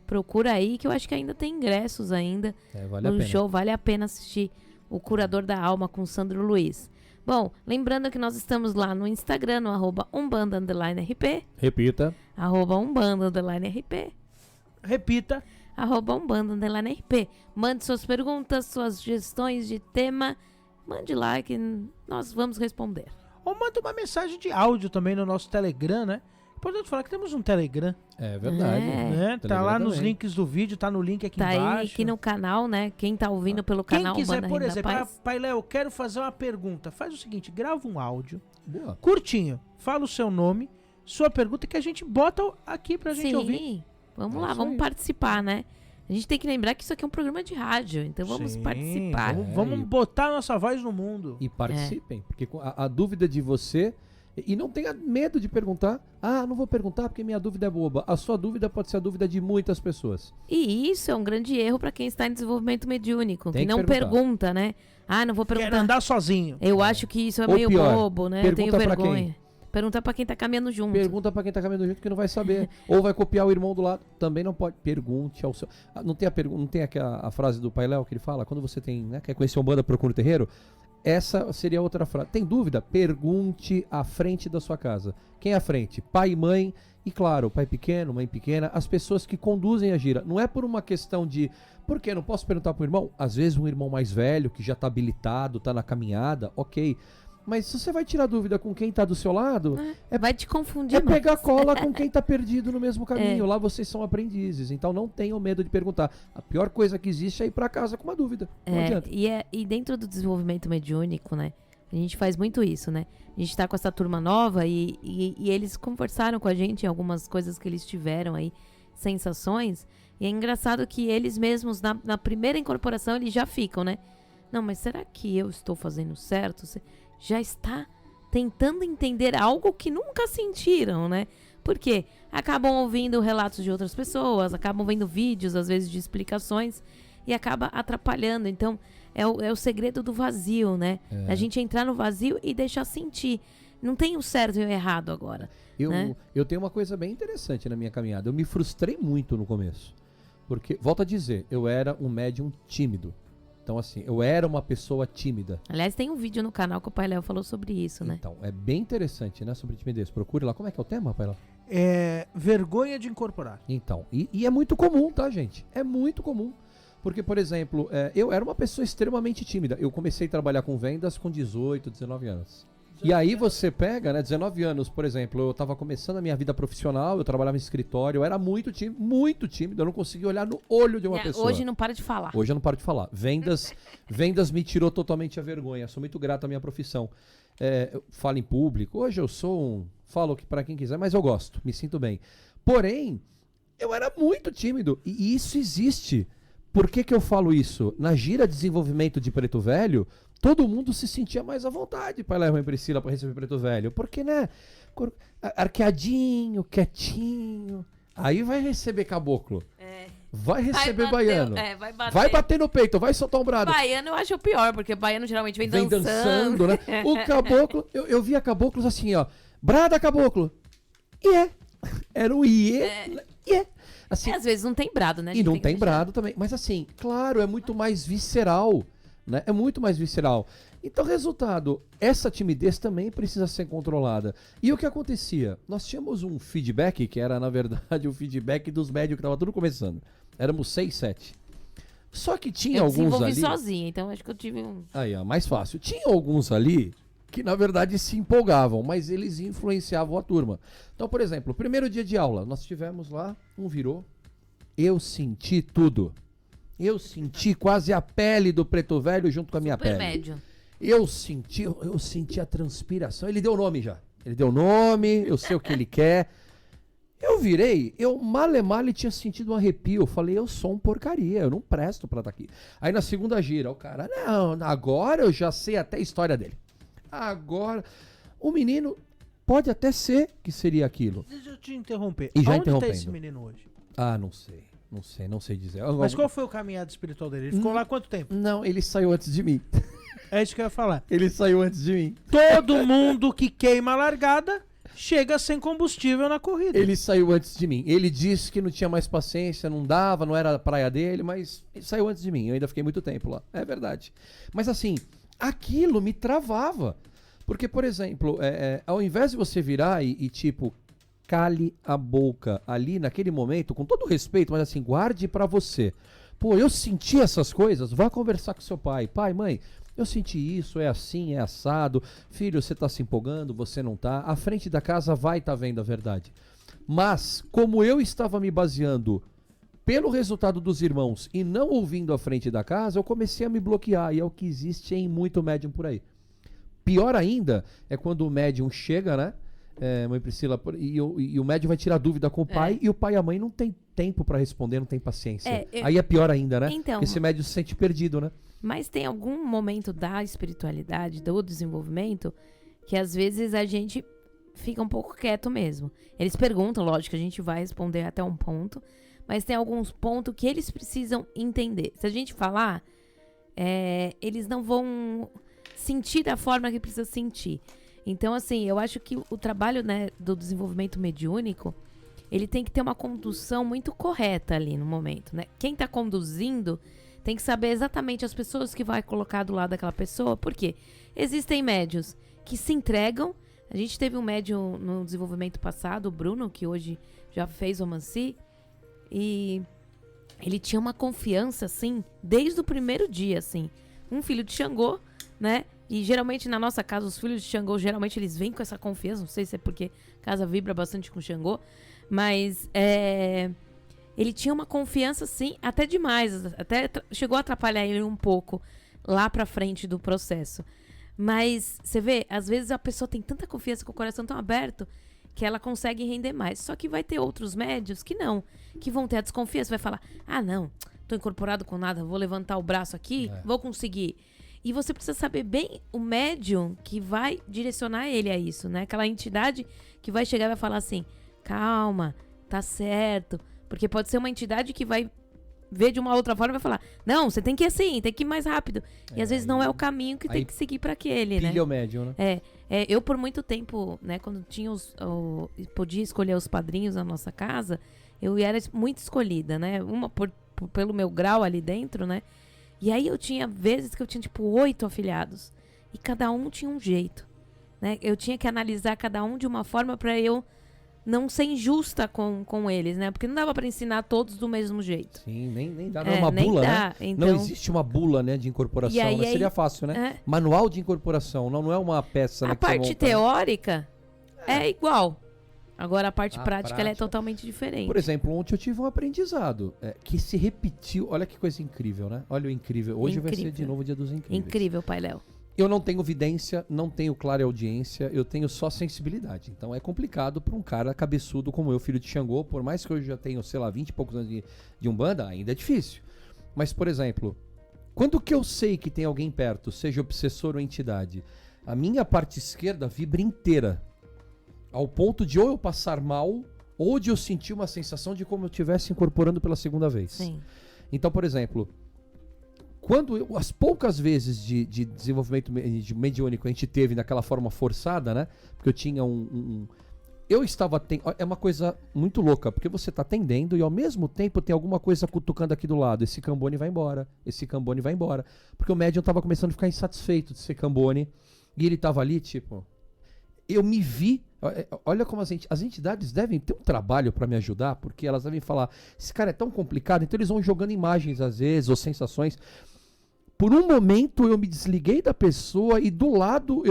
procura aí que eu acho que ainda tem ingressos ainda. Vale a pena. Show, vale a pena assistir o Curador da Alma com Sandro Luiz. Bom, lembrando que nós estamos lá no Instagram, no @umbanda_rp. Repita. @umbanda_rp. Repita. @umbanda_rp. Mande suas perguntas, suas sugestões de tema. Mande lá que nós vamos responder. Ou manda uma mensagem de áudio também no nosso Telegram, né? Importante falar que temos um Telegram. É verdade. Né? Tá lá nos links do vídeo, tá no link aqui embaixo. Tá aí aqui no canal, né? Quem tá ouvindo pelo canal Quem quiser, Umbanda por Reino da exemplo, Paz. Pai Léo, eu quero fazer uma pergunta. Faz o seguinte, grava um áudio, Boa. curtinho, fala o seu nome, sua pergunta que a gente bota aqui pra gente ouvir. Vamos É lá, isso vamos aí. participar, né? A gente tem que lembrar que isso aqui é um programa de rádio, então vamos Sim, participar. Vamos botar nossa voz no mundo. E participem, porque a dúvida de você... E não tenha medo de perguntar. Ah, não vou perguntar porque minha dúvida é boba. A sua dúvida pode ser a dúvida de muitas pessoas. E isso é um grande erro para quem está em desenvolvimento mediúnico, Tem que que não perguntar. pergunta, né? Ah, não vou Quero perguntar. andar sozinho. Eu acho que isso é Ou meio pior, bobo, né? Eu tenho pergunta pra vergonha. Pergunta pra quem tá caminhando junto. Pergunta pra quem tá caminhando junto que não vai saber. Ou vai copiar o irmão do lado. Também não pode. Pergunte ao seu... Não tem a frase do Pai Léo que ele fala? Quando você tem, né, quer conhecer Umbanda, procura o terreiro. Essa seria outra frase. Tem dúvida? Pergunte à frente da sua casa. Quem é à frente? Pai e mãe. E claro, pai pequeno, mãe pequena. As pessoas que conduzem a gira. Não é por uma questão de... Por quê? Não posso perguntar pro irmão? Às vezes um irmão mais velho, que já tá habilitado, tá na caminhada. Ok. Mas se você vai tirar dúvida com quem tá do seu lado... Vai te confundir. É pegar cola com quem tá perdido no mesmo caminho. Lá vocês são aprendizes. Então não tenham medo de perguntar. A pior coisa que existe é ir pra casa com uma dúvida. Não adianta. E dentro do desenvolvimento mediúnico, né? A gente faz muito isso, né? A gente tá com essa turma nova e eles conversaram com a gente em algumas coisas que eles tiveram aí, sensações. E é engraçado que eles mesmos, na primeira incorporação, eles já ficam, né? Não, mas será que eu estou fazendo certo? Você já está tentando entender algo que nunca sentiram, né? Por quê? Acabam ouvindo relatos de outras pessoas, acabam vendo vídeos, às vezes, de explicações, e acaba atrapalhando. Então, é o segredo do vazio, né? A gente entrar no vazio e deixar sentir. Não tem o certo e o errado agora. Eu tenho uma coisa bem interessante na minha caminhada. Eu me frustrei muito no começo. Porque, volto a dizer, eu era um médium tímido. Então, assim, eu era uma pessoa tímida. Aliás, tem um vídeo no canal que o Pai Léo falou sobre isso, né? Então, é bem interessante, né? Sobre timidez. Procure lá. Como é que é o tema, Pai Léo? É vergonha de incorporar. Então, e é muito comum, tá, gente? É muito comum. Porque, por exemplo, eu era uma pessoa extremamente tímida. Eu comecei a trabalhar com vendas com 18, 19 anos. E aí você pega, né, 19 anos, por exemplo, eu tava começando a minha vida profissional, eu trabalhava em escritório, eu era muito tímido, eu não conseguia olhar no olho de uma pessoa. Hoje não para de falar. Hoje eu não paro de falar. Vendas me tirou totalmente a vergonha, sou muito grato à minha profissão. Eu falo em público, hoje eu sou falo que para quem quiser, mas eu gosto, me sinto bem. Porém, eu era muito tímido, e isso existe. Por que eu falo isso? Na gira de desenvolvimento de Preto Velho, todo mundo se sentia mais à vontade para levar a Priscila para receber Preto Velho. Porque, né? Arqueadinho, quietinho. Aí vai receber caboclo. Vai receber baiano. Vai bater no peito, vai soltar um brado. Baiano eu acho o pior, porque baiano geralmente vem dançando, né? O caboclo, eu via caboclos assim, ó. Brada, caboclo. Era um iê. Assim, às vezes não tem brado, né? E não tem brado também. Mas assim, claro, é muito mais visceral, né? É muito mais visceral. Então, resultado, essa timidez também precisa ser controlada. E o que acontecia? Nós tínhamos um feedback, que era, na verdade, o feedback dos médios que tava tudo começando. Éramos 6, 7. Só que tinha alguns ali... Eu desenvolvi sozinha, então acho que eu tive um... Aí, ó, mais fácil. Tinha alguns ali que, na verdade, se empolgavam, mas eles influenciavam a turma. Então, por exemplo, o primeiro dia de aula, nós tivemos lá, virou. Eu senti tudo. Eu senti quase a pele do Preto Velho junto com a minha pele. Médio. Eu senti a transpiração. Ele deu o nome já. Ele deu o nome, eu sei o que ele quer. Eu virei, male tinha sentido um arrepio. Eu falei, eu sou um porcaria, eu não presto pra estar aqui. Aí na segunda gira, o cara, não, agora eu já sei até a história dele. Agora, o menino pode até ser que seria aquilo. Deixa eu te interromper. E já Onde interrompendo. tá esse menino hoje? Ah, não sei dizer. Mas qual foi o caminhado espiritual dele? Ele ficou lá quanto tempo? Não, ele saiu antes de mim. É isso que eu ia falar. Ele saiu antes de mim. Todo mundo que queima a largada chega sem combustível na corrida. Ele saiu antes de mim. Ele disse que não tinha mais paciência, não dava, não era a praia dele, mas ele saiu antes de mim. Eu ainda fiquei muito tempo lá. É verdade. Mas assim, aquilo me travava. Porque, por exemplo, ao invés de você virar e tipo, cale a boca ali naquele momento, com todo respeito, mas assim, guarde pra você. Pô, eu senti essas coisas, vá conversar com seu pai. Pai, mãe, eu senti isso, é assim, é assado. Filho, você tá se empolgando, você não tá. A frente da casa vai tá vendo a verdade. Mas, como eu estava me baseando pelo resultado dos irmãos e não ouvindo a frente da casa, eu comecei a me bloquear. E é o que existe em muito médium por aí. Pior ainda é quando o médium chega, né? Mãe Priscila, e o médium vai tirar dúvida com o pai e o pai e a mãe não tem tempo pra responder, não tem paciência. Aí é pior ainda, né? Então, porque esse médium se sente perdido, né? Mas tem algum momento da espiritualidade, do desenvolvimento, que às vezes a gente fica um pouco quieto mesmo. Eles perguntam, lógico, a gente vai responder até um ponto, mas tem alguns pontos que eles precisam entender. Se a gente falar, eles não vão sentir da forma que precisa sentir. Então, assim, eu acho que o trabalho, né, do desenvolvimento mediúnico, ele tem que ter uma condução muito correta ali no momento, né? Quem tá conduzindo tem que saber exatamente as pessoas que vai colocar do lado daquela pessoa, porque existem médios que se entregam. A gente teve um médium no desenvolvimento passado, o Bruno, que hoje já fez o Mansi, e ele tinha uma confiança, assim, desde o primeiro dia, assim. Um filho de Xangô, né? E geralmente na nossa casa, os filhos de Xangô, geralmente eles vêm com essa confiança. Não sei se é porque a casa vibra bastante com Xangô. Mas ele tinha uma confiança, sim, até demais. Até chegou a atrapalhar ele um pouco lá pra frente do processo. Mas você vê, às vezes a pessoa tem tanta confiança com o coração tão aberto que ela consegue render mais. Só que vai ter outros médios que não, que vão ter a desconfiança, vai falar, não, tô incorporado com nada, vou levantar o braço aqui, vou conseguir. E você precisa saber bem o médium que vai direcionar ele a isso, né? Aquela entidade que vai chegar e vai falar assim, calma, tá certo. Porque pode ser uma entidade que vai ver de uma outra forma e vai falar, não, você tem que ir assim, tem que ir mais rápido. E às vezes não é o caminho que tem que seguir para aquele, né? Pilha o médium, né? Eu por muito tempo, né, quando tinha podia escolher os padrinhos na nossa casa, eu era muito escolhida, né? Uma pelo meu grau ali dentro, né? E aí eu tinha vezes que eu tinha tipo 8 afilhados e cada um tinha um jeito, né? Eu tinha que analisar cada um de uma forma para eu não ser injusta com eles, né? Porque não dava para ensinar todos do mesmo jeito. Sim, nem dá, não é uma bula, dá, né? então... Não existe uma bula, né, de incorporação, aí, né? Seria fácil, né? Manual de incorporação, não é uma peça, né? A parte monta, teórica é igual. Agora a parte prática, prática ela é totalmente diferente. Por exemplo, ontem eu tive um aprendizado que se repetiu. Olha que coisa incrível, né? Olha o incrível. Hoje vai ser de novo o Dia dos Incríveis. Incrível, Pai Léo. Eu não tenho vidência, não tenho clara audiência, eu tenho só sensibilidade. Então é complicado para um cara cabeçudo como eu, filho de Xangô, por mais que eu já tenha, sei lá, 20 e poucos anos de Umbanda, ainda é difícil. Mas, por exemplo, quando que eu sei que tem alguém perto, seja obsessor ou entidade, a minha parte esquerda vibra inteira, ao ponto de ou eu passar mal, ou de eu sentir uma sensação de como eu estivesse incorporando pela segunda vez. Sim. Então, por exemplo, as poucas vezes de desenvolvimento mediúnico a gente teve naquela forma forçada, né? Porque eu tinha eu estava... É uma coisa muito louca, porque você está atendendo e ao mesmo tempo tem alguma coisa cutucando aqui do lado. Esse Cambone vai embora, esse Cambone vai embora. Porque o médium estava começando a ficar insatisfeito de ser Cambone. E ele estava ali, tipo... Eu me vi... Olha como as entidades devem ter um trabalho para me ajudar, porque elas devem falar, esse cara é tão complicado, então eles vão jogando imagens às vezes, ou sensações. Por um momento eu me desliguei da pessoa e do lado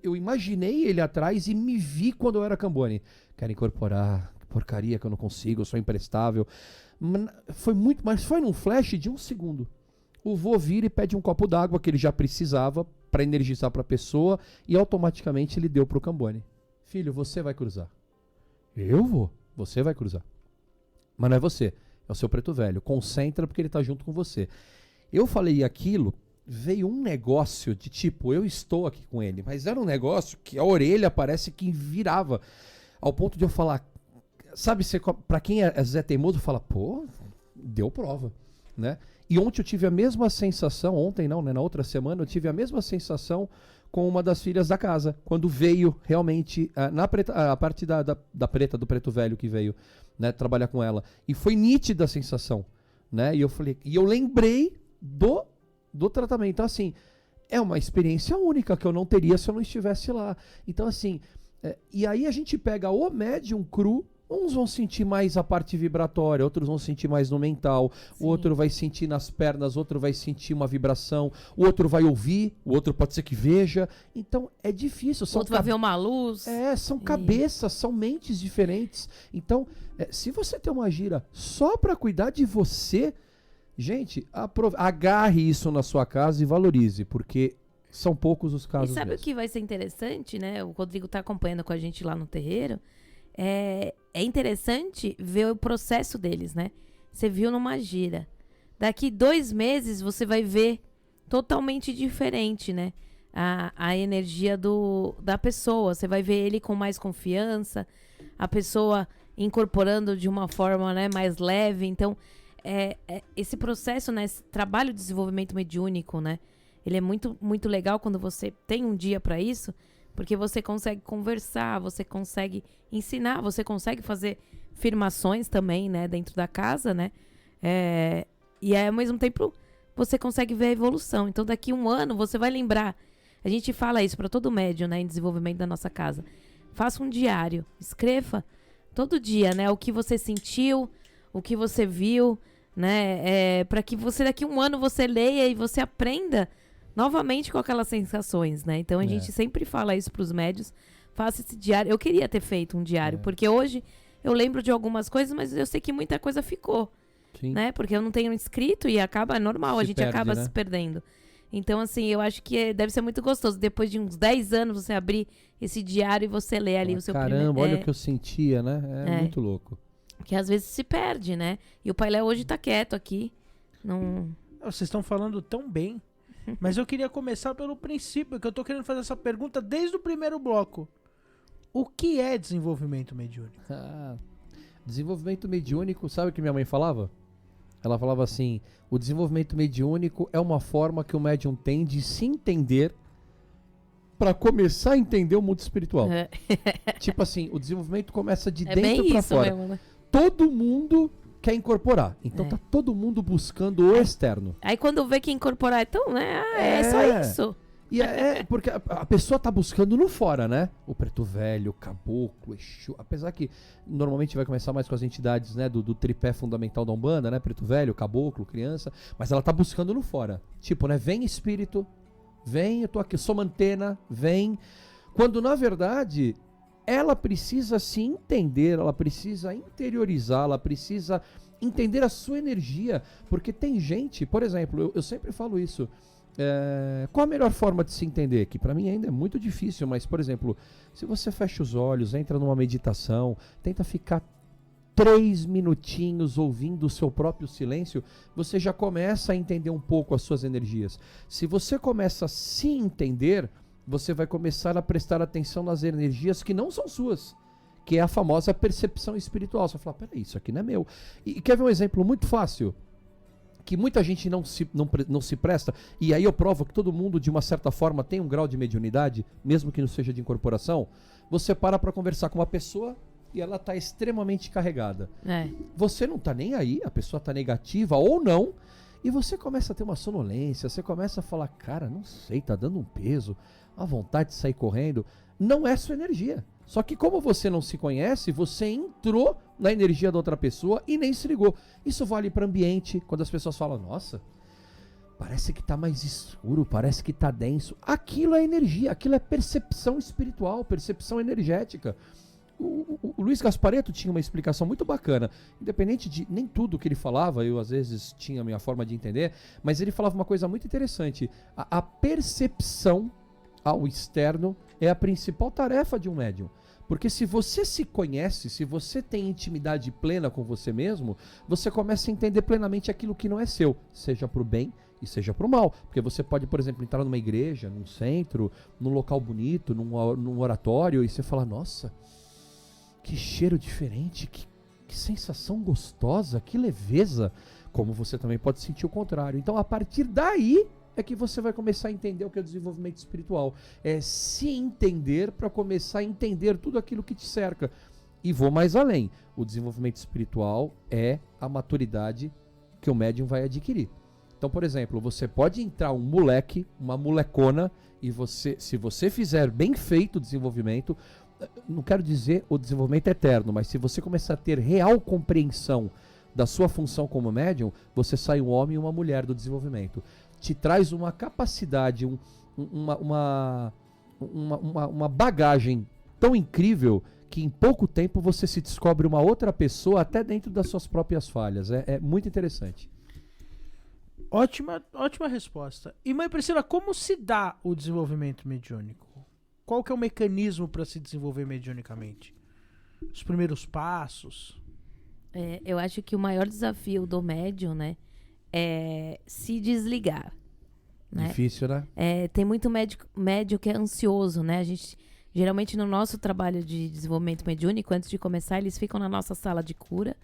eu imaginei ele atrás e me vi quando eu era Cambone. Quero incorporar, que porcaria que eu não consigo, eu sou imprestável. Mas foi num flash de 1 segundo. O vô vira e pede um copo d'água que ele já precisava para energizar para a pessoa e automaticamente ele deu para o Cambone. Filho, você vai cruzar. Eu vou. Você vai cruzar. Mas não é você. É o seu preto velho. Concentra porque ele tá junto com você. Eu falei aquilo, veio um negócio de tipo, eu estou aqui com ele. Mas era um negócio que a orelha parece que virava. Ao ponto de eu falar... Sabe, pra quem é Zé Teimoso, fala, pô, deu prova, né? E ontem eu tive a mesma sensação, ontem não, né? Na outra semana eu tive a mesma sensação com uma das filhas da casa, quando veio realmente a parte da preta, do preto velho que veio, né, trabalhar com ela. E foi nítida a sensação, né? E eu falei, e eu lembrei do tratamento. Então, assim, é uma experiência única que eu não teria se eu não estivesse lá. Então, assim, e aí a gente pega o médium cru. Uns vão sentir mais a parte vibratória, outros vão sentir mais no mental, o outro vai sentir nas pernas, outro vai sentir uma vibração, o outro vai ouvir, o outro pode ser que veja. Então é difícil. O outro vai ver uma luz. São cabeças, são mentes diferentes. Então, se você tem uma gira só para cuidar de você, gente, agarre isso na sua casa e valorize, porque são poucos os casos. E sabe mesmo. O que vai ser interessante, né? O Rodrigo tá acompanhando com a gente lá no terreiro. É interessante ver o processo deles, né? Você viu numa gira. Daqui 2 meses você vai ver totalmente diferente, né? A energia da pessoa. Você vai ver ele com mais confiança, a pessoa incorporando de uma forma, né, mais leve. Então, esse processo, né, esse trabalho de desenvolvimento mediúnico, né? Ele é muito, muito legal quando você tem um dia para isso. Porque você consegue conversar, você consegue ensinar, você consegue fazer afirmações também, né, dentro da casa, né? E aí, ao mesmo tempo, você consegue ver a evolução. Então, daqui a um ano, você vai lembrar. A gente fala isso para todo médium, né, em desenvolvimento da nossa casa. Faça um diário, escreva todo dia, né, o que você sentiu, o que você viu, né, para que você daqui a um ano você leia e você aprenda novamente com aquelas sensações, né? Então a gente sempre fala isso pros médios, faça esse diário. Eu queria ter feito um diário, porque hoje eu lembro de algumas coisas, mas eu sei que muita coisa ficou, né? Porque eu não tenho escrito e acaba, é normal, a gente acaba se perdendo. Então, assim, eu acho que deve ser muito gostoso. Depois de uns 10 anos, você abrir esse diário e você ler ali o seu primeiro... Caramba, olha o que eu sentia, né? É muito louco. Porque às vezes se perde, né? E o Pai Léo hoje tá quieto aqui. Não... Vocês estão falando tão bem, mas eu queria começar pelo princípio, que eu tô querendo fazer essa pergunta desde o primeiro bloco. O que é desenvolvimento mediúnico? Desenvolvimento mediúnico, sabe o que minha mãe falava? Ela falava assim, o desenvolvimento mediúnico é uma forma que o médium tem de se entender para começar a entender o mundo espiritual. Tipo assim, o desenvolvimento começa de dentro para fora. Mesmo, né? Todo mundo quer incorporar. Então tá todo mundo buscando o externo. Aí quando vê que incorporar, então, né? É só isso. E porque a pessoa tá buscando no fora, né? O preto velho, o caboclo, Exu. Apesar que normalmente vai começar mais com as entidades, né? Do tripé fundamental da Umbanda, né? Preto velho, caboclo, criança. Mas ela tá buscando no fora. Tipo, né? Vem espírito, vem, eu tô aqui, eu sou uma antena, vem. Quando na verdade ela precisa se entender, ela precisa interiorizar, ela precisa entender a sua energia. Porque tem gente, por exemplo, eu sempre falo isso. Qual a melhor forma de se entender? Que pra mim ainda é muito difícil, mas por exemplo, se você fecha os olhos, entra numa meditação, tenta ficar 3 minutinhos ouvindo o seu próprio silêncio, você já começa a entender um pouco as suas energias. Se você começa a se entender, você vai começar a prestar atenção nas energias que não são suas, que é a famosa percepção espiritual. Você vai falar, peraí, isso aqui não é meu. E quer ver um exemplo muito fácil? Que muita gente não se presta, e aí eu provo que todo mundo, de uma certa forma, tem um grau de mediunidade, mesmo que não seja de incorporação. Você para conversar com uma pessoa e ela está extremamente carregada. Você não está nem aí, a pessoa está negativa ou não, e você começa a ter uma sonolência, você começa a falar, cara, não sei, tá dando um peso, a vontade de sair correndo. Não é sua energia. Só que como você não se conhece, você entrou na energia da outra pessoa e nem se ligou. Isso vale para ambiente, quando as pessoas falam, nossa, parece que tá mais escuro, parece que tá denso. Aquilo é energia, aquilo é percepção espiritual, percepção energética. O Luiz Gasparetto tinha uma explicação muito bacana, independente de nem tudo que ele falava, eu às vezes tinha a minha forma de entender, mas ele falava uma coisa muito interessante. A percepção ao externo é a principal tarefa de um médium. Porque se você se conhece, se você tem intimidade plena com você mesmo, você começa a entender plenamente aquilo que não é seu, seja para o bem e seja para o mal. Porque você pode, por exemplo, entrar numa igreja, num centro, num local bonito, num oratório, e você fala, nossa, que cheiro diferente, que sensação gostosa, que leveza. Como você também pode sentir o contrário. Então, a partir daí é que você vai começar a entender o que é o desenvolvimento espiritual. É se entender para começar a entender tudo aquilo que te cerca. E vou mais além. O desenvolvimento espiritual é a maturidade que o médium vai adquirir. Então, por exemplo, você pode entrar um moleque, uma molecona, e você, se você fizer bem feito o desenvolvimento, não quero dizer o desenvolvimento eterno, mas se você começar a ter real compreensão da sua função como médium, você sai um homem e uma mulher do desenvolvimento. Te traz uma capacidade, uma bagagem tão incrível que em pouco tempo você se descobre uma outra pessoa até dentro das suas próprias falhas. É muito interessante. Ótima resposta. E mãe Priscila, como se dá o desenvolvimento mediúnico? Qual que é o mecanismo para se desenvolver mediunicamente? Os primeiros passos? Eu acho que o maior desafio do médium, né, é se desligar. Né? Difícil, né? Tem muito médium que é ansioso, né? A gente, geralmente no nosso trabalho de desenvolvimento mediúnico, antes de começar, eles ficam na nossa sala de cura,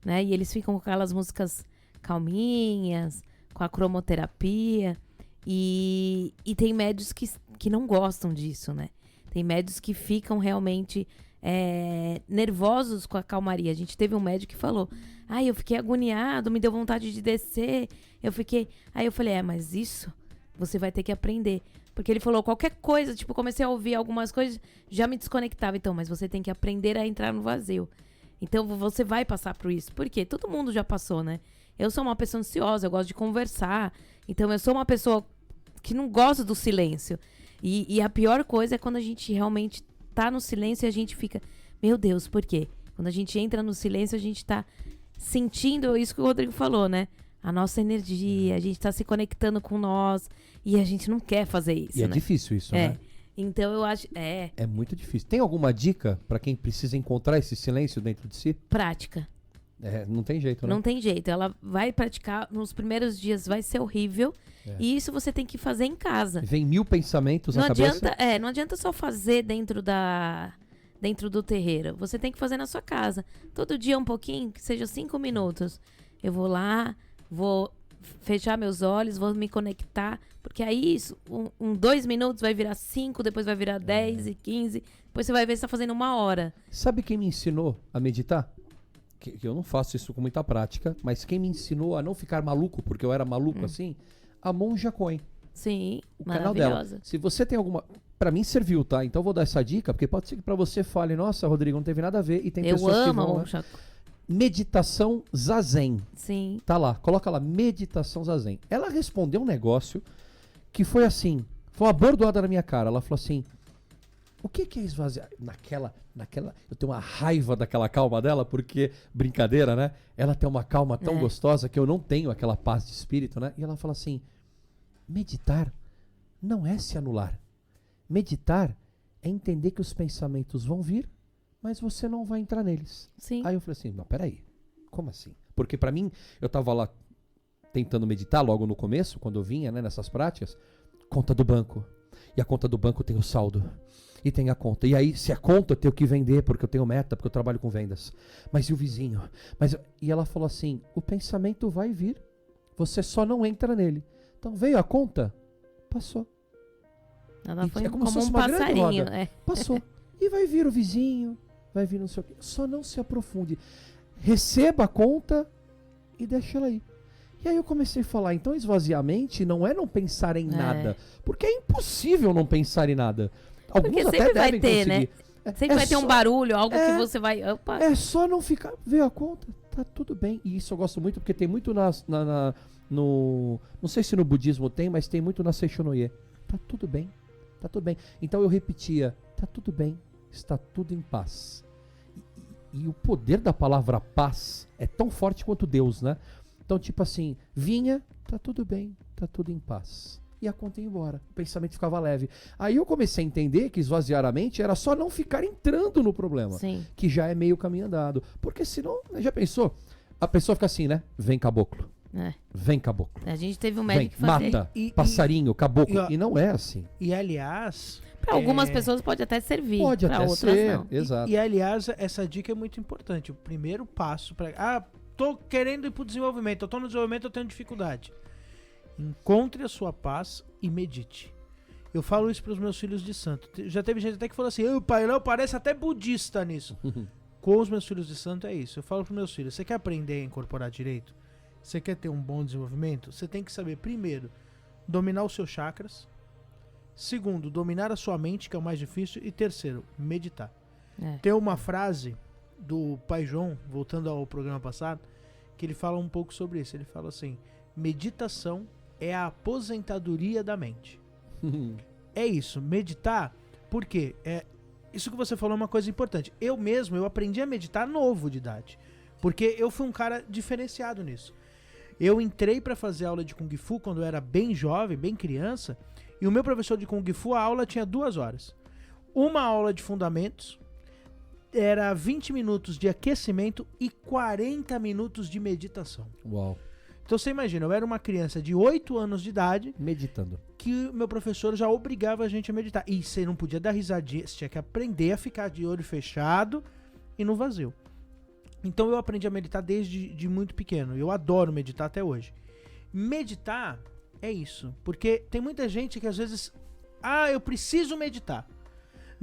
né? E eles ficam com aquelas músicas calminhas, com a cromoterapia. E tem médios que não gostam disso, né? Tem médios que ficam realmente nervosos com a calmaria. A gente teve um médico que falou, eu fiquei agoniado, me deu vontade de descer, Aí eu falei, mas isso você vai ter que aprender. Porque ele falou qualquer coisa, tipo, comecei a ouvir algumas coisas, já me desconectava. Então, mas você tem que aprender a entrar no vazio. Então, você vai passar por isso. Por quê? Todo mundo já passou, né? Eu sou uma pessoa ansiosa, eu gosto de conversar. Então, eu sou uma pessoa que não gosta do silêncio. E a pior coisa é quando a gente realmente tá no silêncio e a gente fica, meu Deus, por quê? Quando a gente entra no silêncio, a gente tá sentindo isso que o Rodrigo falou, né? A nossa energia, a gente tá se conectando com nós e a gente não quer fazer isso, E é né? difícil isso, né? Então eu acho... É muito difícil. Tem alguma dica pra quem precisa encontrar esse silêncio dentro de si? Prática. Não tem jeito, né? Não tem jeito. Ela vai praticar, nos primeiros dias vai ser horrível. E isso você tem que fazer em casa. Vem 1000 pensamentos Não na cabeça. adianta, não adianta só fazer dentro do terreiro. Você tem que fazer na sua casa. Todo dia um pouquinho, que seja 5 minutos. Eu vou lá, vou fechar meus olhos, vou me conectar. Porque aí, 2 minutos vai virar 5, depois vai virar 10 e 15. Depois você vai ver que você tá fazendo 1 hora. Sabe quem me ensinou a meditar? Que eu não faço isso com muita prática, mas quem me ensinou a não ficar maluco, porque eu era maluco assim, a Monja Coen. Sim, O canal dela. maravilhosa. Se você tem alguma... Pra mim serviu, tá? Então eu vou dar essa dica, porque pode ser que pra você fale, nossa, Rodrigo, não teve nada a ver. E tem Eu pessoas amo que a vão... Monja. Meditação Zazen. Sim. Tá lá, coloca lá, Meditação Zazen. Ela respondeu um negócio que foi assim, foi uma bordoada na minha cara. Ela falou assim, o que é esvaziar? Naquela, eu tenho uma raiva daquela calma dela, porque, brincadeira, né? Ela tem uma calma tão gostosa que eu não tenho aquela paz de espírito, né? E ela fala assim, meditar não é se anular. Meditar é entender que os pensamentos vão vir, mas você não vai entrar neles. Sim. Aí eu falei assim, não, peraí, como assim? Porque pra mim, eu tava lá tentando meditar logo no começo, quando eu vinha, né, nessas práticas, conta do banco. E a conta do banco tem o saldo. E tem a conta. E aí, se a conta eu tenho que vender, porque eu tenho meta, porque eu trabalho com vendas. Mas e o vizinho? E ela falou assim, o pensamento vai vir, você só não entra nele. Então veio a conta, passou. Ela foi é como se fosse um uma grande passarinho. roda. Passou. E vai vir o vizinho, vai vir não sei o quê. Só não se aprofunde. Receba a conta e deixa ela aí. E aí eu comecei a falar, então esvaziar a mente não é não pensar em nada. Porque é impossível não pensar em nada. Alguns Porque até sempre vai devem ter, conseguir. né? Sempre vai ter um barulho, algo que você vai... Opa. É só não ficar... Veio a conta, tá tudo bem. E isso eu gosto muito, porque tem muito no... Não sei se no budismo tem, mas tem muito na Seishonoye. Tá tudo bem, tá tudo bem. Então eu repetia, tá tudo bem, está tudo em paz. E o poder da palavra paz é tão forte quanto Deus, né? Então, tipo assim, vinha, tá tudo bem, tá tudo em paz. E a conta ia embora, o pensamento ficava leve. Aí eu comecei a entender que esvaziar a mente era só não ficar entrando no problema. Sim. Que já é meio caminho andado. Porque senão, já pensou? A pessoa fica assim, né? Vem caboclo. Vem caboclo. A gente teve um Vem, médico que fazia... mata, passarinho, caboclo. e E não é assim. E aliás... Pra algumas pessoas pode até servir. Pode pra até outras ser, não. exato. E aliás, essa dica é muito importante. O primeiro passo para... tô querendo ir pro desenvolvimento. Eu tô no desenvolvimento, eu tenho dificuldade. Encontre a sua paz e medite. Eu falo isso pros meus filhos de santo. Já teve gente até que falou assim, o pai não parece até budista nisso. Com os meus filhos de santo é isso. Eu falo pros meus filhos, você quer aprender a incorporar direito? Você quer ter um bom desenvolvimento? Você tem que saber, primeiro, dominar os seus chakras. Segundo, dominar a sua mente, que é o mais difícil. E terceiro, meditar. Tem uma frase do Pai João, voltando ao programa passado, que ele fala um pouco sobre isso. Ele fala assim, meditação é a aposentadoria da mente. É isso, meditar, porque isso que você falou é uma coisa importante. Eu aprendi a meditar novo de idade, porque eu fui um cara diferenciado nisso. Eu entrei para fazer aula de Kung Fu quando eu era bem jovem, bem criança, e o meu professor de Kung Fu, a aula tinha 2 horas. Uma aula de fundamentos, era 20 minutos de aquecimento e 40 minutos de meditação. Uau. Então você imagina, eu era uma criança de 8 anos de idade, Meditando. que meu professor já obrigava a gente a meditar. E você não podia dar risadinha, você tinha que aprender a ficar de olho fechado e no vazio. Então eu aprendi a meditar desde muito pequeno. Eu adoro meditar até hoje. Meditar é isso. Porque tem muita gente que às vezes... eu preciso meditar.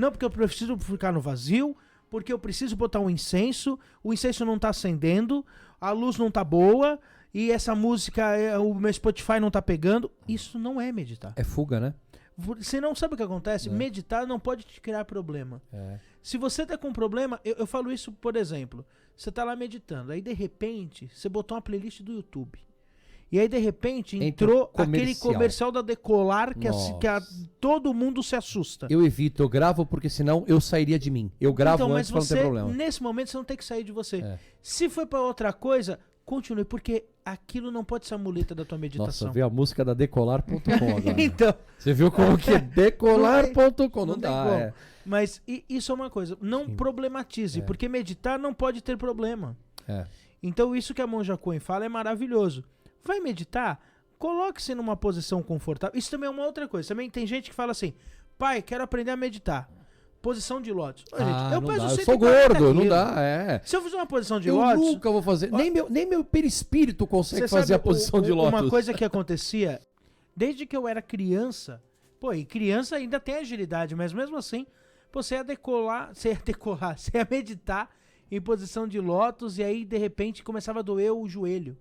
Não, porque eu preciso ficar no vazio, porque eu preciso botar um incenso, o incenso não tá acendendo, a luz não tá boa, e essa música, o meu Spotify não tá pegando. Isso não é meditar. É fuga, né? Você não sabe o que acontece? É. Meditar não pode te criar problema. É. Se você tá com problema, eu falo isso, por exemplo, você tá lá meditando, aí de repente, você botou uma playlist do YouTube. E aí, de repente, entrou aquele comercial da Decolar que todo mundo se assusta. Eu evito, eu gravo porque senão eu sairia de mim. Eu gravo então, antes mas pra não ter problema. nesse momento, você não tem que sair de você. É. Se foi pra outra coisa, continue, porque aquilo não pode ser a muleta da tua meditação. Nossa, veio a música da Decolar.com agora. Então, Você viu como que é Decolar.com? Não tem dá, como. é. Mas isso é uma coisa, não Sim. problematize, porque meditar não pode ter problema. É. Então isso que a Monja Coen fala é maravilhoso. Vai meditar? Coloque-se numa posição confortável. Isso também é uma outra coisa. Também tem gente que fala assim, pai, quero aprender a meditar. Posição de lótus. Ô, gente, não peso dá. Eu 140 sou gordo, não quilos. dá, é. Se eu fizer uma posição de Eu lótus... nunca vou fazer. Nem meu perispírito consegue Você fazer sabe a posição de lótus. Uma coisa que acontecia, desde que eu era criança, e criança ainda tem agilidade, mas mesmo assim, você ia você ia meditar em posição de lótus e aí, de repente, começava a doer o joelho.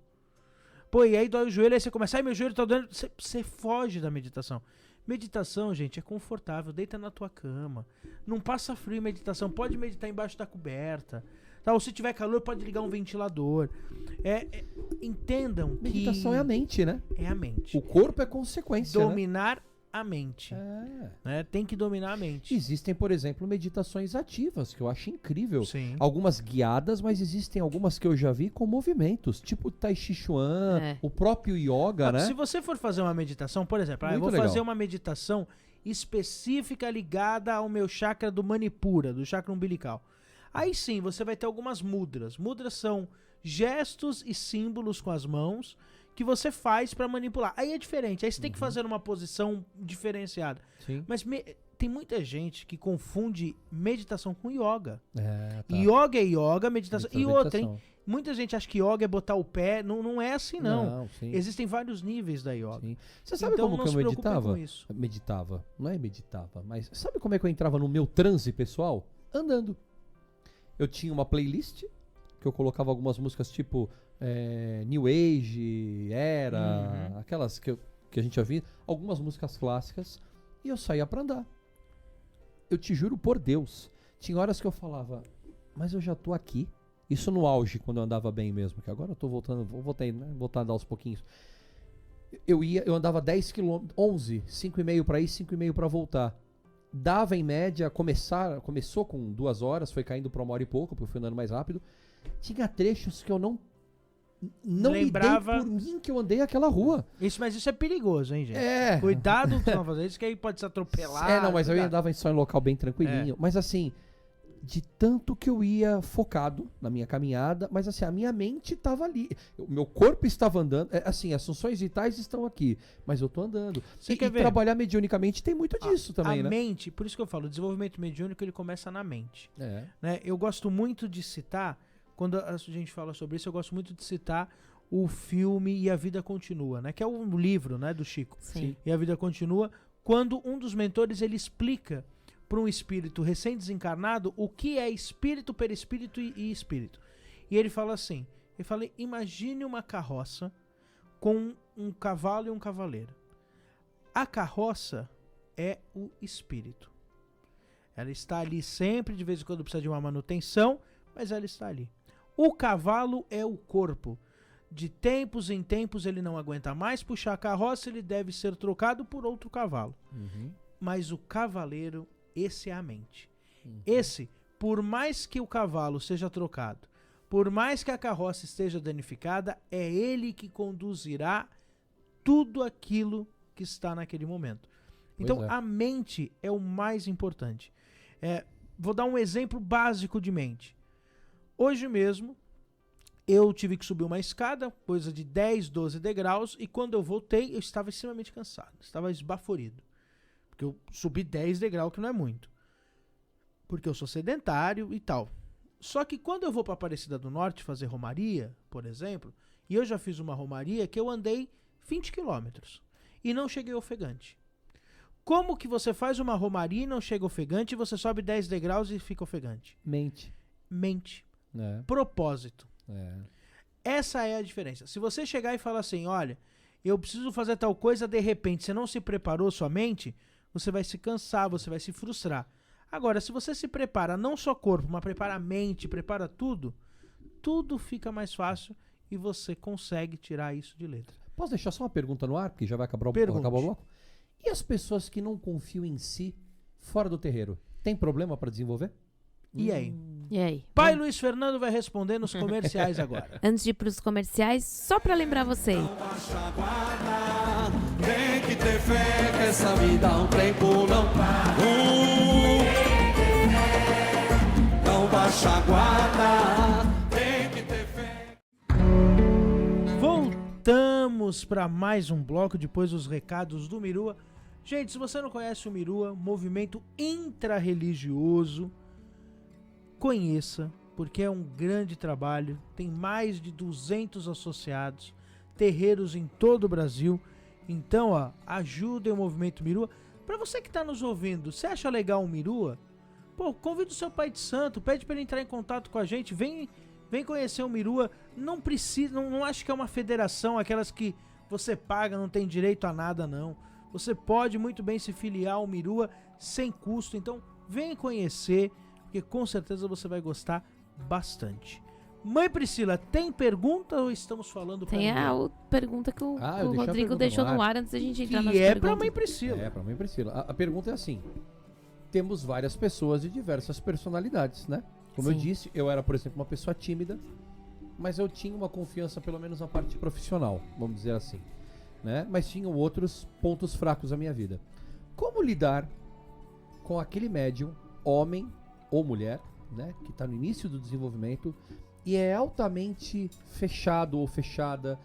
E aí dói o joelho, aí você começa, meu joelho tá doendo, você foge da meditação. Meditação, gente, é confortável, deita na tua cama, não passa frio em meditação, pode meditar embaixo da coberta, tá? Ou se tiver calor, pode ligar um ventilador. Entendam que... Meditação é a mente, né? É a mente. O corpo é consequência, Dominar a mente. né? Né? Tem que dominar a mente. Existem, por exemplo, meditações ativas, que eu acho incrível. Sim. Algumas guiadas, mas existem algumas que eu já vi com movimentos, tipo Tai Chi Chuan, o próprio yoga, né? Se você for fazer uma meditação, por exemplo, eu Muito vou legal. fazer uma meditação específica ligada ao meu chakra do Manipura, do chakra umbilical. Aí sim, você vai ter algumas mudras. Mudras são gestos e símbolos com as mãos que você faz pra manipular. Aí é diferente, aí você tem que fazer uma posição diferenciada. Sim. Mas tem muita gente que confunde meditação com yoga. Tá. Yoga é yoga, meditação... E outra, hein? Meditação. Muita gente acha que yoga é botar o pé. Não é assim, não. Sim. Existem vários níveis da yoga. Sim. Você sabe Então, como não que eu se preocupe meditava? com isso. Meditava. Não é meditava, mas sabe como é que eu entrava no meu transe pessoal? Andando. Eu tinha uma playlist que eu colocava algumas músicas tipo New Age, Era, aquelas que a gente já viu, algumas músicas clássicas, e eu saía pra andar. Eu te juro por Deus, tinha horas que eu falava, mas eu já tô aqui. Isso no auge, quando eu andava bem mesmo, que agora eu tô voltando, vou voltar a andar aos pouquinhos. Eu andava 10 km, 11, 5,5 pra ir, 5,5 pra voltar. Dava em média, começou com 2 horas, foi caindo pra 1 hora e pouco, porque eu fui andando mais rápido. Tinha trechos que eu não Lembrava... me dei por mim que eu andei aquela rua. Mas isso é perigoso, hein, gente? É. Cuidado com o que estão fazendo isso, que aí pode se atropelar. Não, mas eu cuidado. andava só em local bem tranquilinho. Mas assim, de tanto que eu ia focado na minha caminhada, mas assim, a minha mente estava ali. O meu corpo estava andando. Assim, as funções vitais estão aqui, mas eu tô andando. Você quer ver? Trabalhar mediunicamente tem muito disso também, a né? mente, por isso que eu falo, o desenvolvimento mediúnico ele começa na mente. É. Né? Eu gosto muito de citar, quando a gente fala sobre isso, eu gosto muito de citar o filme E a Vida Continua, né? Que é um livro, né, do Chico. Sim. E a Vida Continua, quando um dos mentores ele explica para um espírito recém-desencarnado o que é espírito, perispírito e espírito. E ele fala assim, imagine uma carroça com um cavalo e um cavaleiro. A carroça é o espírito. Ela está ali sempre, de vez em quando precisa de uma manutenção, mas ela está ali. O cavalo é o corpo. De tempos em tempos ele não aguenta mais puxar a carroça, ele deve ser trocado por outro cavalo. Mas o cavaleiro, esse é a mente. Esse, por mais que o cavalo seja trocado, por mais que a carroça esteja danificada, é ele que conduzirá tudo aquilo que está naquele momento. Então a mente é o mais importante. Vou dar um exemplo básico de mente. Hoje mesmo, eu tive que subir uma escada, coisa de 10, 12 degraus, e quando eu voltei, eu estava extremamente cansado, estava esbaforido. Porque eu subi 10 degraus, que não é muito. Porque eu sou sedentário e tal. Só que quando eu vou para Aparecida do Norte fazer romaria, por exemplo, e eu já fiz uma romaria que eu andei 20 quilômetros e não cheguei ofegante. Como que você faz uma romaria e não chega ofegante e você sobe 10 degraus e fica ofegante? Mente. Mente. É, Propósito. é. Essa é a diferença. Se você chegar e falar assim, olha, eu preciso fazer tal coisa, de repente você não se preparou sua mente, você vai se cansar, você vai se frustrar. Agora, se você se prepara não só corpo, mas prepara a mente, prepara tudo, tudo fica mais fácil e você consegue tirar isso de letra. Posso deixar só uma pergunta no ar, porque já vai acabar Pergunte. o bloco? E as pessoas que não confiam em si fora do terreiro? Tem problema para desenvolver? E aí? E aí? Pai Luiz Fernando vai responder nos comerciais agora. Antes de ir pros comerciais, só pra lembrar você. Baixa a guarda, tem que ter fé que essa vida é um trem por não para. Não baixa a guarda, tem que ter fé. Voltamos para mais um bloco depois dos recados do Mirua. Gente, se você não conhece o Mirua, movimento intrarreligioso, conheça, porque é um grande trabalho, tem mais de 200 associados, terreiros em todo o Brasil. Então, ó, ajudem o movimento Mirua. Para você que está nos ouvindo, você acha legal o Mirua? Pô, convida o seu pai de santo, pede para ele entrar em contato com a gente, vem conhecer o Mirua. Não precisa, não acho que é uma federação, aquelas que você paga, não tem direito a nada, não. Você pode muito bem se filiar ao Mirua sem custo, então vem conhecer, porque com certeza você vai gostar bastante. Mãe Priscila, tem pergunta ou estamos falando pra Tem ninguém? a pergunta que o, Ah, que eu o deixei a Rodrigo pergunta deixou no no ar. ar antes da gente entrar nas Que é pra perguntas. Mãe Priscila. É, pra mim, Priscila. A pergunta é assim: temos várias pessoas de diversas personalidades, né? Como eu Sim. disse, eu era, por exemplo, uma pessoa tímida, mas eu tinha uma confiança, pelo menos na parte profissional, vamos dizer assim, né? Mas tinham outros pontos fracos na minha vida. Como lidar com aquele médium, homem ou mulher, né? Que está no início do desenvolvimento e é altamente fechado ou fechada,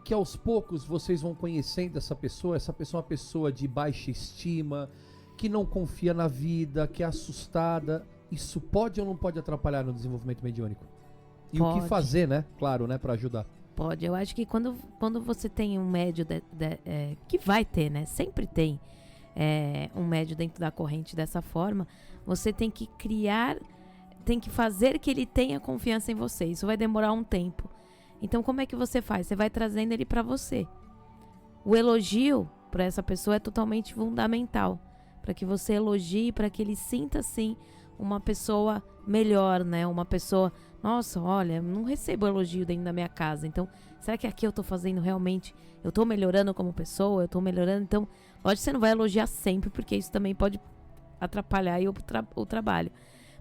que aos poucos vocês vão conhecendo essa pessoa é uma pessoa de baixa estima, que não confia na vida, que é assustada. Isso pode ou não pode atrapalhar no desenvolvimento mediúnico? E o que Pode. fazer, né? Claro, né? Pra ajudar. Pode, eu acho que quando você tem um médio que vai ter, né? Sempre tem um médio dentro da corrente dessa forma, você tem que tem que fazer que ele tenha confiança em você. Isso vai demorar um tempo. Então, como é que você faz? Você vai trazendo ele pra você. O elogio para essa pessoa é totalmente fundamental, para que você elogie, para que ele sinta assim uma pessoa melhor, né? Uma pessoa, nossa, olha, não recebo elogio dentro da minha casa. Então, será que aqui eu tô fazendo realmente, eu tô melhorando como pessoa, eu tô melhorando? Então, lógico que você não vai elogiar sempre, porque isso também pode atrapalhar aí o trabalho.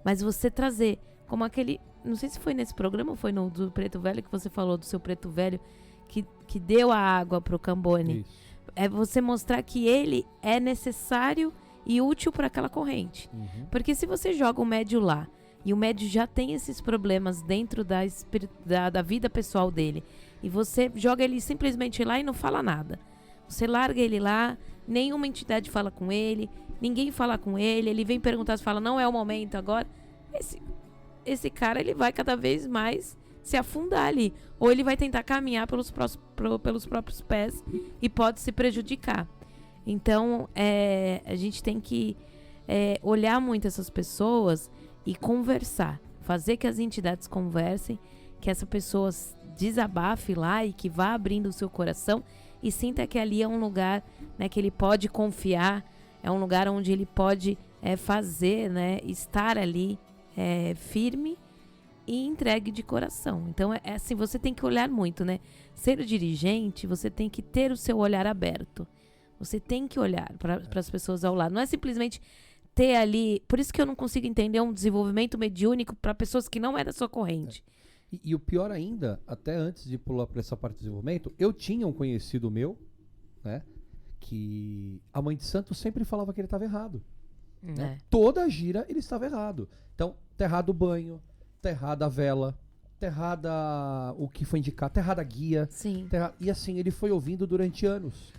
Mas você trazer como aquele, não sei se foi nesse programa ou foi no do Preto Velho que você falou do seu Preto Velho que deu a água pro Cambone. Isso. É você mostrar que ele é necessário e útil para aquela corrente. Uhum. Porque se você joga o médio lá e o médio já tem esses problemas dentro da vida pessoal dele e você joga ele simplesmente lá e não fala nada. Você larga ele lá, nenhuma entidade fala com ele, ninguém fala com ele, ele vem perguntar, você fala, não é o momento agora. Esse cara, ele vai cada vez mais se afundar ali. Ou ele vai tentar caminhar pelos próprios pés e pode se prejudicar. Então, a gente tem que olhar muito essas pessoas e conversar. Fazer que as entidades conversem, que essa pessoa desabafe lá e que vá abrindo o seu coração e sinta que ali é um lugar, né, que ele pode confiar, é um lugar onde ele pode fazer, né, estar ali firme e entregue de coração. Então, assim, você tem que olhar muito, né? Ser o dirigente, você tem que ter o seu olhar aberto. Você tem que olhar para as pessoas ao lado. Não é simplesmente ter ali... Por isso que eu não consigo entender um desenvolvimento mediúnico para pessoas que não é da sua corrente. E o pior ainda, até antes de pular para essa parte do desenvolvimento, eu tinha um conhecido meu, né? Que a mãe de santo sempre falava que ele estava errado. Né? Toda a gira ele estava errado. Então, tá errado o banho, tá errada a vela, tá errada o que foi indicado, tá errada a guia. Sim. E assim, ele foi ouvindo durante anos,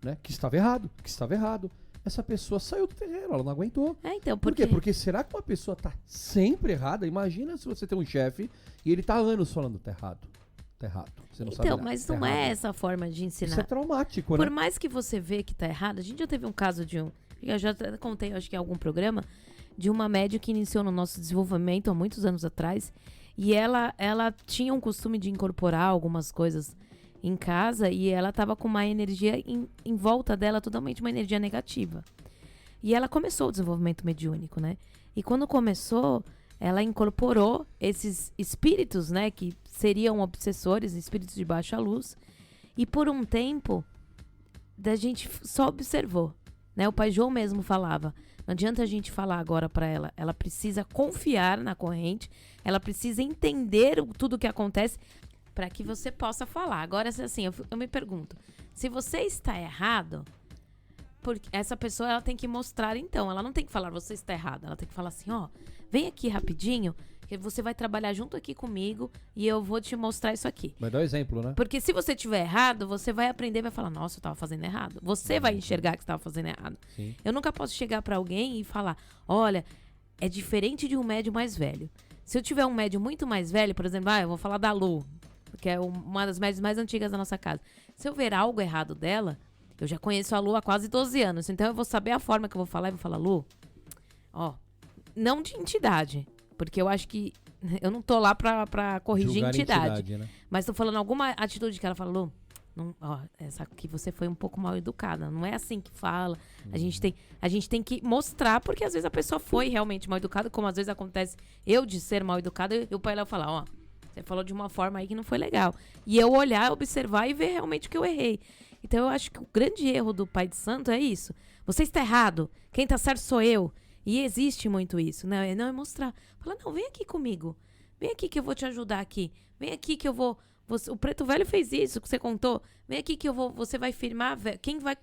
né? Que estava errado, que estava errado. Essa pessoa saiu do terreiro, ela não aguentou. Então, Por quê? Porque será que uma pessoa tá sempre errada? Imagina se você tem um chefe e ele tá há anos falando tá errado. tá errado. Você não sabe Então, nada, mas tá não errado. é essa forma de ensinar. Isso é traumático, Por né? mais que você vê que tá errado, a gente já teve um caso de eu já até contei, acho que em algum programa, de uma médium que iniciou no nosso desenvolvimento há muitos anos atrás, e ela tinha um costume de incorporar algumas coisas em casa, e ela tava com uma energia em volta dela, totalmente uma energia negativa. E ela começou o desenvolvimento mediúnico, né? E quando começou, ela incorporou esses espíritos, né, que seriam obsessores, espíritos de baixa luz, e por um tempo da gente só observou, né? O pai João mesmo falava, não adianta a gente falar agora para ela precisa confiar na corrente, ela precisa entender tudo o que acontece para que você possa falar. Agora, assim, eu me pergunto, se você está errado, porque essa pessoa ela tem que mostrar, então, ela não tem que falar você está errado, ela tem que falar assim, ó, vem aqui rapidinho, que você vai trabalhar junto aqui comigo e eu vou te mostrar isso aqui. Vai dar um exemplo, né? Porque se você tiver errado, você vai aprender e vai falar, nossa, eu tava fazendo errado. Você vai enxergar que você tava fazendo errado. Sim. Eu nunca posso chegar pra alguém e falar, olha, é diferente de um médium mais velho. Se eu tiver um médium muito mais velho, por exemplo, eu vou falar da Lu, que é uma das médiums mais antigas da nossa casa. Se eu ver algo errado dela, eu já conheço a Lu há quase 12 anos, então eu vou saber a forma que eu vou falar e vou falar, Lu, ó, não de entidade, porque eu acho que eu não tô lá pra corrigir Julgar entidade. né? Mas tô falando alguma atitude que ela falou, não, ó, essa aqui você foi um pouco mal educada. Não é assim que fala. A gente tem que mostrar, porque às vezes a pessoa foi realmente mal educada, como às vezes acontece eu de ser mal educada, e o pai ela falar, ó, você falou de uma forma aí que não foi legal. E eu olhar, observar e ver realmente o que eu errei. Então eu acho que o grande erro do pai de santo é isso. Você está errado. Quem tá certo sou eu. E existe muito isso, né? Não é mostrar. Fala, não, vem aqui comigo. Vem aqui que eu vou te ajudar aqui. Vem aqui que eu vou... o Preto Velho fez isso que você contou. Vem aqui que eu vou... Você vai firmar... Quem vai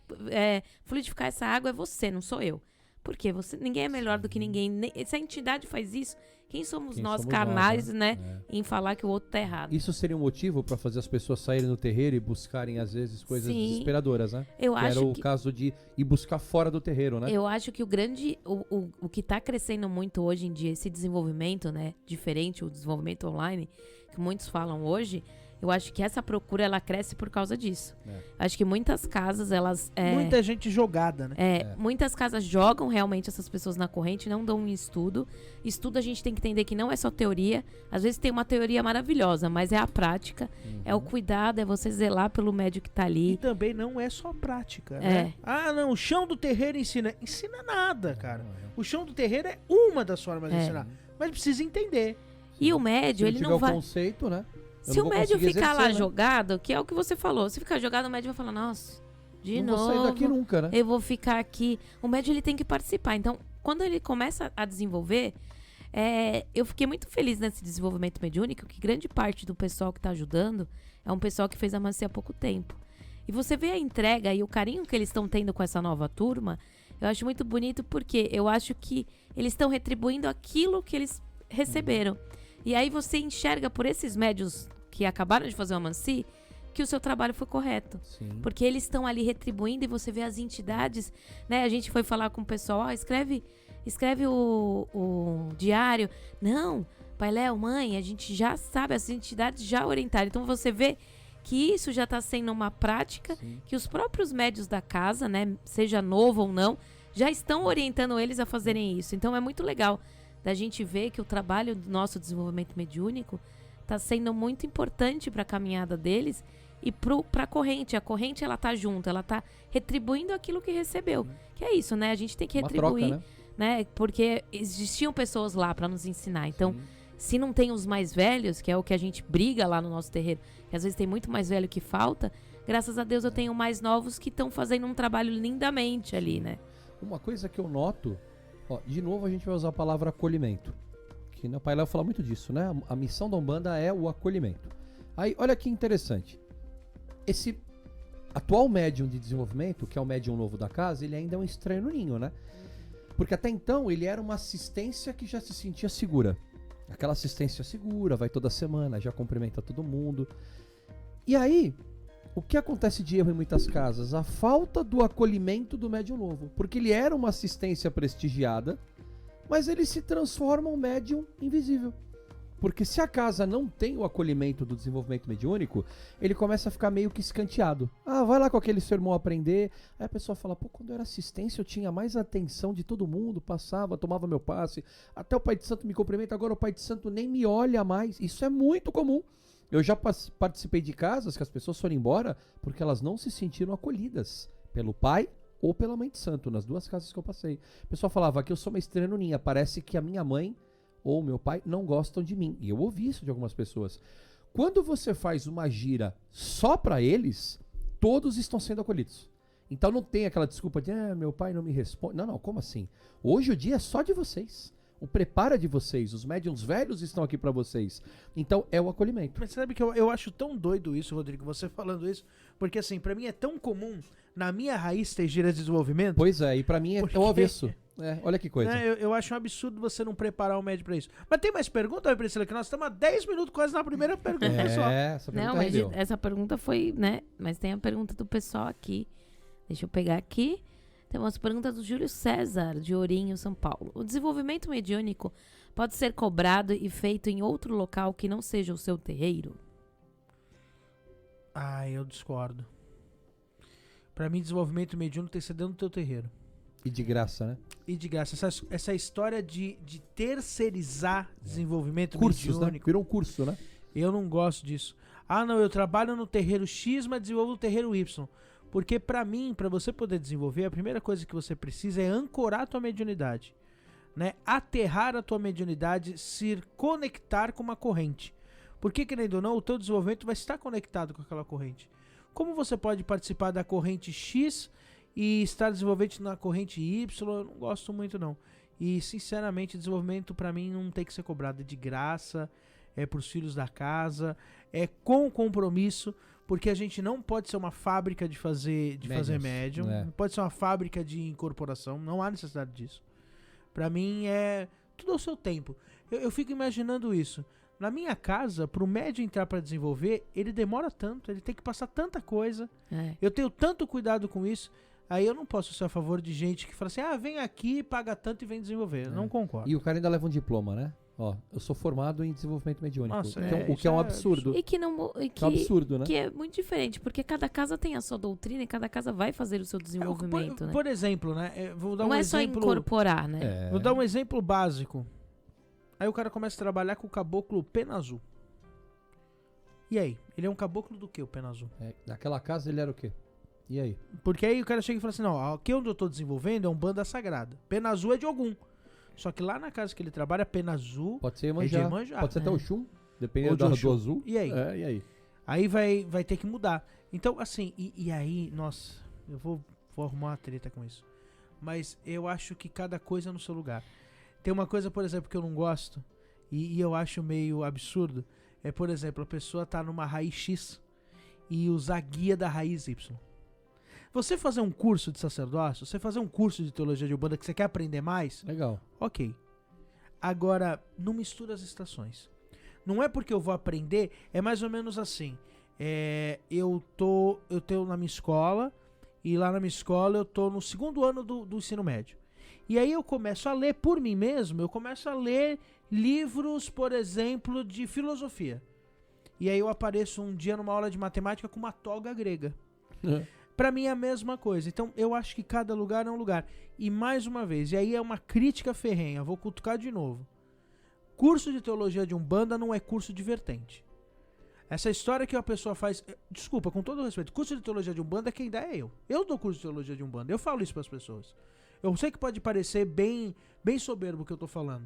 fluidificar essa água é você, não sou eu. Por quê? Ninguém é melhor do que ninguém. Se a entidade faz isso, quem somos nós carnais, né? Em falar que o outro tá errado. Isso seria um motivo para fazer as pessoas saírem no terreiro e buscarem, às vezes, coisas desesperadoras, né? Eu que acho era o caso de ir buscar fora do terreiro, né? Eu acho que o que tá crescendo muito hoje em dia, esse desenvolvimento, né? Diferente, o desenvolvimento online, que muitos falam hoje, eu acho que essa procura, ela cresce por causa disso. Acho que muitas casas, elas... Muita gente jogada, né? Muitas casas jogam realmente essas pessoas na corrente, não dão um estudo. Estudo a gente tem que entender que não é só teoria. Às vezes tem uma teoria maravilhosa, mas é a prática. É o cuidado, é você zelar pelo médium que tá ali. E também não é só prática, né? Ah, não, o chão do terreiro ensina. Ensina nada, cara. O chão do terreiro é uma das formas de ensinar. Mas precisa entender. E o médium, ele não vai... o conceito, né? Se o médium ficar lá jogado, que é o que você falou, se ficar jogado, o médium vai falar, nossa, não vou sair daqui nunca, né? Eu vou ficar aqui. O médium, ele tem que participar. Então, quando ele começa a desenvolver, eu fiquei muito feliz nesse desenvolvimento mediúnico, que grande parte do pessoal que tá ajudando é um pessoal que fez a mancia há pouco tempo. E você vê a entrega e o carinho que eles estão tendo com essa nova turma, eu acho muito bonito, porque eu acho que eles estão retribuindo aquilo que eles receberam. E aí você enxerga por esses médios que acabaram de fazer uma mansi, que o seu trabalho foi correto. Sim. Porque eles estão ali retribuindo e você vê as entidades, né? A gente foi falar com o pessoal, escreve o diário. Não, pai Léo, mãe, a gente já sabe, as entidades já orientaram. Então você vê que isso já está sendo uma prática, que os próprios médios da casa, né, seja novo ou não, já estão orientando eles a fazerem isso. Então é muito legal da gente ver que o trabalho do nosso desenvolvimento mediúnico está sendo muito importante para a caminhada deles e para a corrente. A corrente, ela tá junto, ela tá retribuindo aquilo que recebeu. Que é isso, né? A gente tem que retribuir, troca, né? Porque existiam pessoas lá para nos ensinar. Então, se não tem os mais velhos, que é o que a gente briga lá no nosso terreiro, que às vezes tem muito mais velho que falta, graças a Deus eu tenho mais novos que estão fazendo um trabalho lindamente ali, né? Uma coisa que eu noto, de novo a gente vai usar a palavra acolhimento. Que o Pai Léo fala muito disso, né? A missão da Umbanda é o acolhimento. Aí, olha que interessante. Esse atual médium de desenvolvimento, que é o médium novo da casa, ele ainda é um estranho no ninho, né? Porque até então ele era uma assistência que já se sentia segura. Aquela assistência segura, vai toda semana, já cumprimenta todo mundo. E aí, o que acontece de erro em muitas casas? A falta do acolhimento do médium novo. Porque ele era uma assistência prestigiada, mas ele se transforma um médium invisível. Porque se a casa não tem o acolhimento do desenvolvimento mediúnico, ele começa a ficar meio que escanteado. Ah, vai lá com aquele seu irmão aprender. Aí a pessoa fala, pô, quando eu era assistência eu tinha mais atenção de todo mundo, passava, tomava meu passe. Até o pai de santo me cumprimenta, agora o pai de santo nem me olha mais. Isso é muito comum. Eu já participei de casas que as pessoas foram embora porque elas não se sentiram acolhidas pelo pai ou pela mãe de santo, nas duas casas que eu passei. O pessoal falava que eu sou uma estrela ninha, parece que a minha mãe ou meu pai não gostam de mim. E eu ouvi isso de algumas pessoas. Quando você faz uma gira só para eles, todos estão sendo acolhidos. Então não tem aquela desculpa de meu pai não me responde. Não, como assim? Hoje o dia é só de vocês. O preparo é de vocês. Os médiuns velhos estão aqui para vocês. Então é o acolhimento. Mas sabe que eu acho tão doido isso, Rodrigo, você falando isso, porque assim, pra mim é tão comum na minha raiz ter gira de desenvolvimento. Pois é, e pra mim é o avesso. Olha que coisa. Eu acho um absurdo você não preparar o médium pra isso. Mas tem mais pergunta, Priscila? Que nós estamos há 10 minutos quase na primeira pergunta, pessoal. Essa pergunta Não, mas rendeu. essa pergunta foi, né? Mas tem a pergunta do pessoal aqui. Deixa eu pegar aqui. Tem umas perguntas do Júlio César, de Ourinho, São Paulo. O desenvolvimento mediúnico pode ser cobrado e feito em outro local que não seja o seu terreiro? Eu discordo. Pra mim, desenvolvimento mediúnico tem que ser dentro do teu terreiro. E de graça, né? E de graça. Essa história de terceirizar desenvolvimento Cursos, né? mediúnico, Virou um curso, né? eu não gosto disso. Não, eu trabalho no terreiro X, mas desenvolvo no terreiro Y. Porque pra mim, pra você poder desenvolver, a primeira coisa que você precisa é ancorar a tua mediunidade, né? Aterrar a tua mediunidade, se conectar com uma corrente. Porque, querendo ou não, o teu desenvolvimento vai estar conectado com aquela corrente. Como você pode participar da corrente X e estar desenvolvendo na corrente Y? Eu não gosto muito, não. E, sinceramente, desenvolvimento pra mim não tem que ser cobrado, é de graça, é pros filhos da casa, é com compromisso. Porque a gente não pode ser uma fábrica de fazer médium, não pode ser uma fábrica de incorporação, não há necessidade disso. Pra mim é tudo ao seu tempo. Eu fico imaginando isso. Na minha casa, pro médium entrar pra desenvolver, ele demora tanto, ele tem que passar tanta coisa. Eu tenho tanto cuidado com isso, aí eu não posso ser a favor de gente que fala assim, vem aqui, paga tanto e vem desenvolver. Eu não concordo. E o cara ainda leva um diploma, né? Ó, eu sou formado em desenvolvimento mediúnico. Nossa, o que é um absurdo. E que não. É um absurdo, né? Que é muito diferente, porque cada casa tem a sua doutrina e cada casa vai fazer o seu desenvolvimento, né? Por exemplo, né? Vou dar não um é exemplo. só incorporar, né? Vou dar um exemplo básico. Aí o cara começa a trabalhar com o caboclo Pena Azul. E aí? Ele é um caboclo do que, o Pena Azul? Naquela casa ele era o quê? E aí? Porque aí o cara chega e fala assim, não, aqui onde eu tô desenvolvendo é um banda sagrada. Pena Azul é de Ogum. Só que lá na casa que ele trabalha, Pena Azul pode ser é de Iemanjá. Pode ser até o Xum, dependendo do azul. E aí? E aí? Aí vai ter que mudar. Então, assim, e aí, nossa, eu vou arrumar uma treta com isso. Mas eu acho que cada coisa no seu lugar. Tem uma coisa, por exemplo, que eu não gosto, e eu acho meio absurdo, é, por exemplo, a pessoa tá numa raiz X e usar guia da raiz Y. Você fazer um curso de sacerdócio, você fazer um curso de teologia de Umbanda que você quer aprender mais, legal. Ok. Agora, não mistura as estações. Não é porque eu vou aprender, é mais ou menos assim. Eu tenho na minha escola, e lá na minha escola eu tô no segundo ano do ensino médio. E aí eu começo a ler por mim mesmo, eu começo a ler livros, por exemplo, de filosofia. E aí eu apareço um dia numa aula de matemática com uma toga grega. Pra mim é a mesma coisa. Então eu acho que cada lugar é um lugar. E mais uma vez, e aí é uma crítica ferrenha, vou cutucar de novo. Curso de teologia de Umbanda não é curso de vertente. Essa história que a pessoa faz... Desculpa, com todo o respeito, curso de teologia de Umbanda quem dá é eu. Eu dou curso de teologia de Umbanda, eu falo isso pras pessoas. Eu sei que pode parecer bem soberbo o que eu tô falando.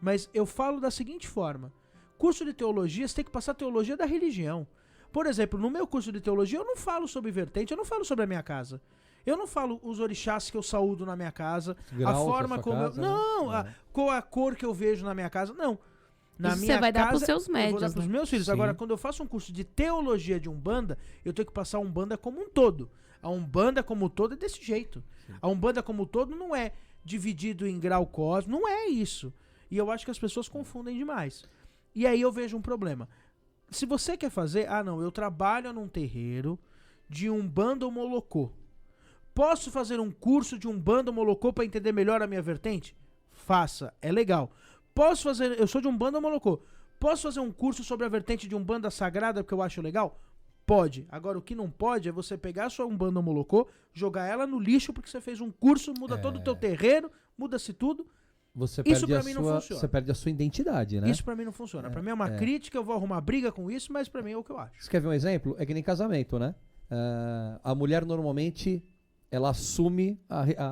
Mas eu falo da seguinte forma. Curso de teologia, você tem que passar teologia da religião. Por exemplo, no meu curso de teologia eu não falo sobre vertente, eu não falo sobre a minha casa. Eu não falo os orixás que eu saúdo na minha casa, a forma como casa, eu... Não, qual a cor que eu vejo na minha casa, não. Na Isso minha você vai casa, dar pros seus eu vou dar médios, pros né? meus filhos. Sim. Agora, quando eu faço um curso de teologia de Umbanda, eu tenho que passar a Umbanda como um todo. A Umbanda como um todo é desse jeito. Sim. A Umbanda como um todo não é dividido em grau cósmico, não é isso. E eu acho que as pessoas confundem demais. E aí eu vejo um problema. Se você quer fazer, eu trabalho num terreiro de Umbanda ou Molocô. Posso fazer um curso de Umbanda ou Molocô para entender melhor a minha vertente? Faça, é legal. Posso fazer, eu sou de Umbanda ou Molocô. Posso fazer um curso sobre a vertente de Umbanda Sagrada porque eu acho legal? Pode. Agora, o que não pode é você pegar a sua Umbanda Molocô, jogar ela no lixo porque você fez um curso, muda todo o teu terreiro, muda-se tudo. Você Isso perde pra mim não funciona. Você perde a sua identidade, né? Isso pra mim não funciona. Pra mim é uma crítica, eu vou arrumar briga com isso, mas pra mim é o que eu acho. Você quer ver um exemplo? É que nem casamento, né? A mulher normalmente ela assume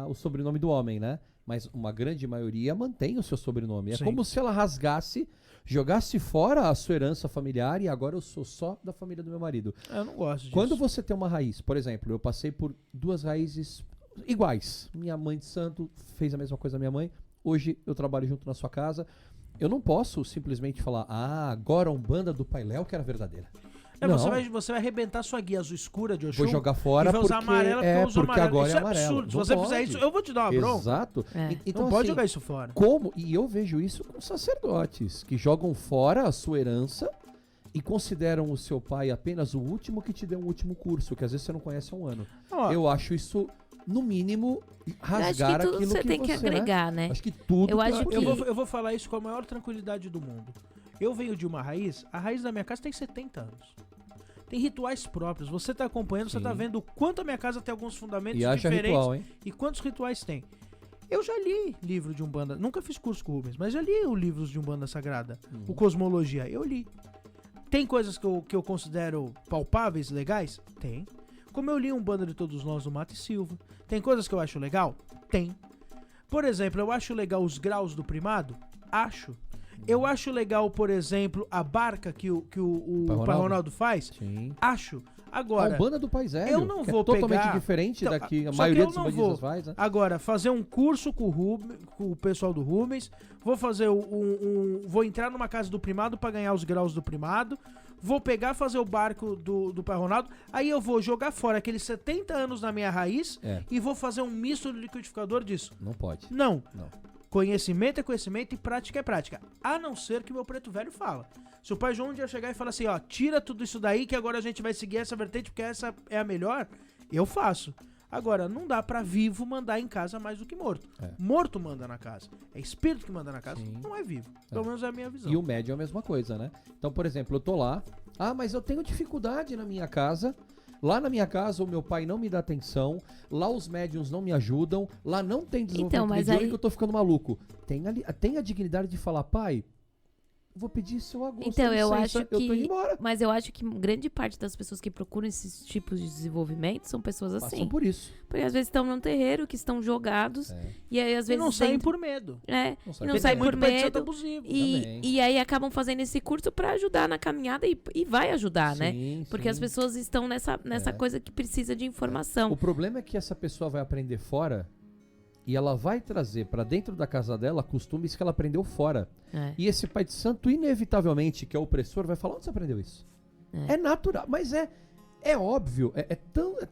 o sobrenome do homem, né? Mas uma grande maioria mantém o seu sobrenome. É Sim. como se ela rasgasse, jogasse fora a sua herança familiar e agora eu sou só da família do meu marido. Eu não gosto disso. Quando você tem uma raiz, por exemplo, eu passei por 2 raízes iguais. Minha mãe de santo fez a mesma coisa da minha mãe. Hoje eu trabalho junto na sua casa. Eu não posso simplesmente falar, agora a Umbanda do Pai Léo que era verdadeira. Não. Você vai arrebentar sua guia azul escura de Oxum. Vou jogar fora e vai usar porque, amarela porque usou porque amarelo. agora Isso é amarelo. absurdo. Se Não você pode. fizer isso, eu vou te dar uma bronca. Exato. É. Então, Não pode assim, jogar isso fora. Como? E eu vejo isso com sacerdotes que jogam fora a sua herança e consideram o seu pai apenas o último que te deu um último curso, que às vezes você não conhece há um ano. Ó, Eu acho isso, no mínimo, rasgar eu acho que tudo aquilo você que tem que agregar, né? Acho que tudo. Eu acho que- eu vou falar isso com a maior tranquilidade do mundo. Eu venho de uma raiz, a raiz da minha casa tem 70 anos. Tem rituais próprios. Você tá acompanhando, você Sim. tá vendo o quanto a minha casa tem alguns fundamentos E acha diferentes ritual, hein? e quantos rituais tem. Eu já li livro de Umbanda, nunca fiz curso com o Rubens, mas já li os livros de Umbanda Sagrada, o Cosmologia, eu li. Tem coisas que eu considero palpáveis, legais? Tem. Como eu li Umbanda de Todos Nós do Mato e Silva. Tem coisas que eu acho legal? Tem. Por exemplo, eu acho legal os graus do primado? Acho. Eu acho legal, por exemplo, a barca que o Pai Ronaldo faz? Sim. Acho. A Agora, Umbanda do Pai Zélio, eu não que vou é totalmente pegar- diferente Então, da que a só maioria eu dos não bandistas vou. faz, né? Agora, fazer um curso com o pessoal do Rubens, vou fazer vou entrar numa casa do primado pra ganhar os graus do primado, vou pegar, fazer o barco do Pai Ronaldo, aí eu vou jogar fora aqueles 70 anos na minha raiz e vou fazer um misto do liquidificador disso. Não pode. Não. Não. Conhecimento é conhecimento e prática é prática. A não ser que meu preto velho fala. Se o pai João um dia chegar e falar assim, ó, tira tudo isso daí que agora a gente vai seguir essa vertente porque essa é a melhor, eu faço. Agora, não dá pra vivo mandar em casa mais do que morto. É. Morto manda na casa. É espírito que manda na casa, Sim. não é vivo. Pelo menos é a minha visão. E o médium é a mesma coisa, né? Então, por exemplo, eu tô lá, mas eu tenho dificuldade na minha casa. Lá na minha casa, o meu pai não me dá atenção. Lá os médiums não me ajudam. Lá não tem desenvolvimento mas mediúnico, aí- eu tô ficando maluco. Tem a dignidade de falar, pai, vou pedir seu agosto. Então, eu licença, acho eu tô indo que. embora. Mas eu acho que grande parte das pessoas que procuram esses tipos de desenvolvimento são pessoas assim. Passam por isso. Porque às vezes estão num terreiro, que estão jogados, É. e aí às E vezes. não saem dentro- por medo. É, Não e sai não por sai medo. por Muito pede santo medo. abusivo. Também. E aí acabam fazendo esse curso pra ajudar na caminhada e vai ajudar, né? Sim, Porque sim. as pessoas estão nessa coisa que precisa de informação. O problema é que essa pessoa vai aprender fora e ela vai trazer pra dentro da casa dela costumes que ela aprendeu fora. É. E esse pai de santo, inevitavelmente, que é o opressor, vai falar: onde você aprendeu isso? É natural, mas é óbvio, é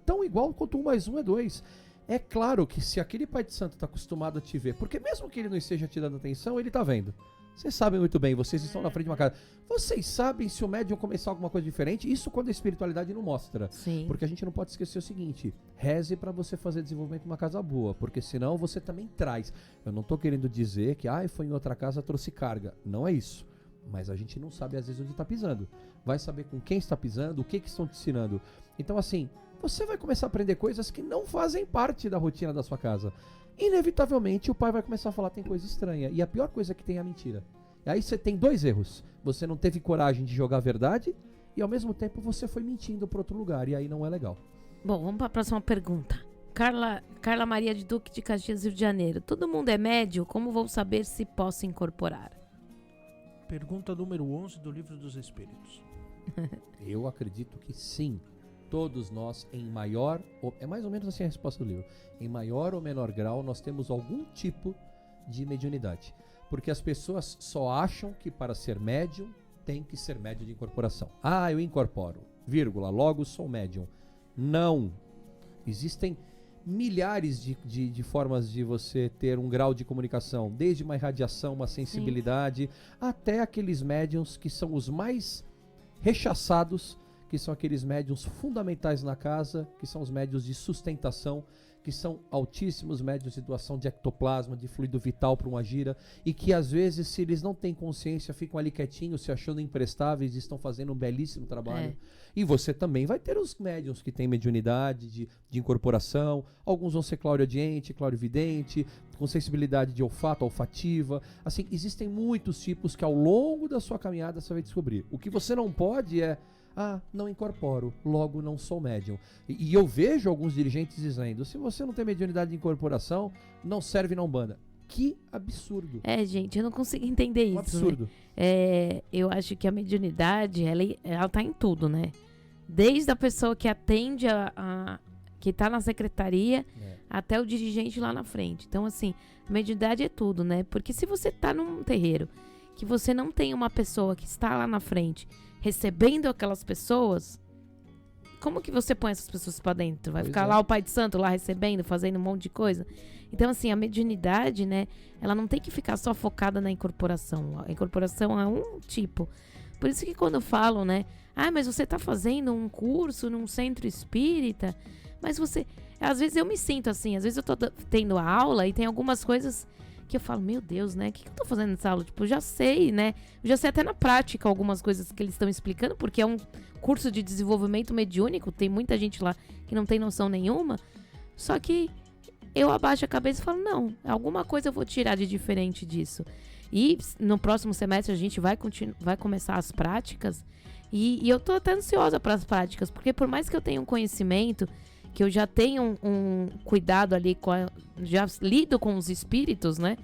tão igual quanto 1 mais 1 é 2. É claro que se aquele pai de santo tá acostumado a te ver, porque mesmo que ele não esteja te dando atenção, ele tá vendo. Vocês sabem muito bem, vocês estão na frente de uma casa. Vocês sabem se o médium começar alguma coisa diferente? Isso quando a espiritualidade não mostra. Sim. Porque a gente não pode esquecer o seguinte: reze pra você fazer desenvolvimento numa casa boa, porque senão você também traz. Eu não tô querendo dizer que foi em outra casa, trouxe carga. Não é isso. Mas a gente não sabe às vezes onde está pisando. Vai saber com quem está pisando, o que estão te ensinando. Então assim, você vai começar a aprender coisas que não fazem parte da rotina da sua casa. Inevitavelmente o pai vai começar a falar: tem coisa estranha. E a pior coisa que tem é a mentira. E aí você tem 2 erros. Você não teve coragem de jogar a verdade e ao mesmo tempo você foi mentindo para outro lugar. E aí não é legal. Bom, vamos para a próxima pergunta. Carla Maria de Duque de Caxias, Rio de Janeiro. Todo mundo é médio? Como vou saber se posso incorporar? Pergunta número 11 do Livro dos Espíritos. Eu acredito que sim. Todos nós, em maior... É mais ou menos assim a resposta do livro. Em maior ou menor grau, nós temos algum tipo de mediunidade. Porque as pessoas só acham que para ser médium, tem que ser médium de incorporação. Eu incorporo, vírgula, logo sou médium. Não. Existem milhares de formas de você ter um grau de comunicação. Desde uma irradiação, uma sensibilidade, até aqueles médiums que são os mais rechaçados, que são aqueles médiuns fundamentais na casa, que são os médiuns de sustentação, que são altíssimos médiuns de doação de ectoplasma, de fluido vital para uma gira, e que às vezes, se eles não têm consciência, ficam ali quietinhos, se achando imprestáveis e estão fazendo um belíssimo trabalho. E você também vai ter os médiuns que têm mediunidade de incorporação, alguns vão ser clareaudiente, clarividente, com sensibilidade de olfato, olfativa. Assim, existem muitos tipos que ao longo da sua caminhada você vai descobrir. O que você não pode é, não incorporo, logo não sou médium. E eu vejo alguns dirigentes dizendo, se você não tem mediunidade de incorporação, não serve na Umbanda. Que absurdo. Gente, eu não consigo entender isso. Absurdo. Né? Eu acho que a mediunidade, ela tá em tudo, né? Desde a pessoa que atende que tá na secretaria até o dirigente lá na frente. Então, assim, a mediunidade é tudo, né? Porque se você tá num terreiro que você não tem uma pessoa que está lá na frente recebendo aquelas pessoas, como que você põe essas pessoas pra dentro? Vai ficar lá o pai de santo lá recebendo, fazendo um monte de coisa? Então, assim, a mediunidade, né? Ela não tem que ficar só focada na incorporação. A incorporação é um tipo. Por isso que quando falam, né? Mas você tá fazendo um curso num centro espírita, mas você... Às vezes eu me sinto assim, às vezes eu tô tendo aula e tem algumas coisas que eu falo, meu Deus, né? O que eu tô fazendo nessa aula? Tipo, eu já sei, né? Eu já sei até na prática algumas coisas que eles estão explicando, porque é um curso de desenvolvimento mediúnico, tem muita gente lá que não tem noção nenhuma. Só que eu abaixo a cabeça e falo, não, alguma coisa eu vou tirar de diferente disso. E no próximo semestre a gente vai começar as práticas. E eu tô até ansiosa para as práticas, porque por mais que eu tenha um conhecimento, que eu já tenho um cuidado ali, já lido com os espíritos, né?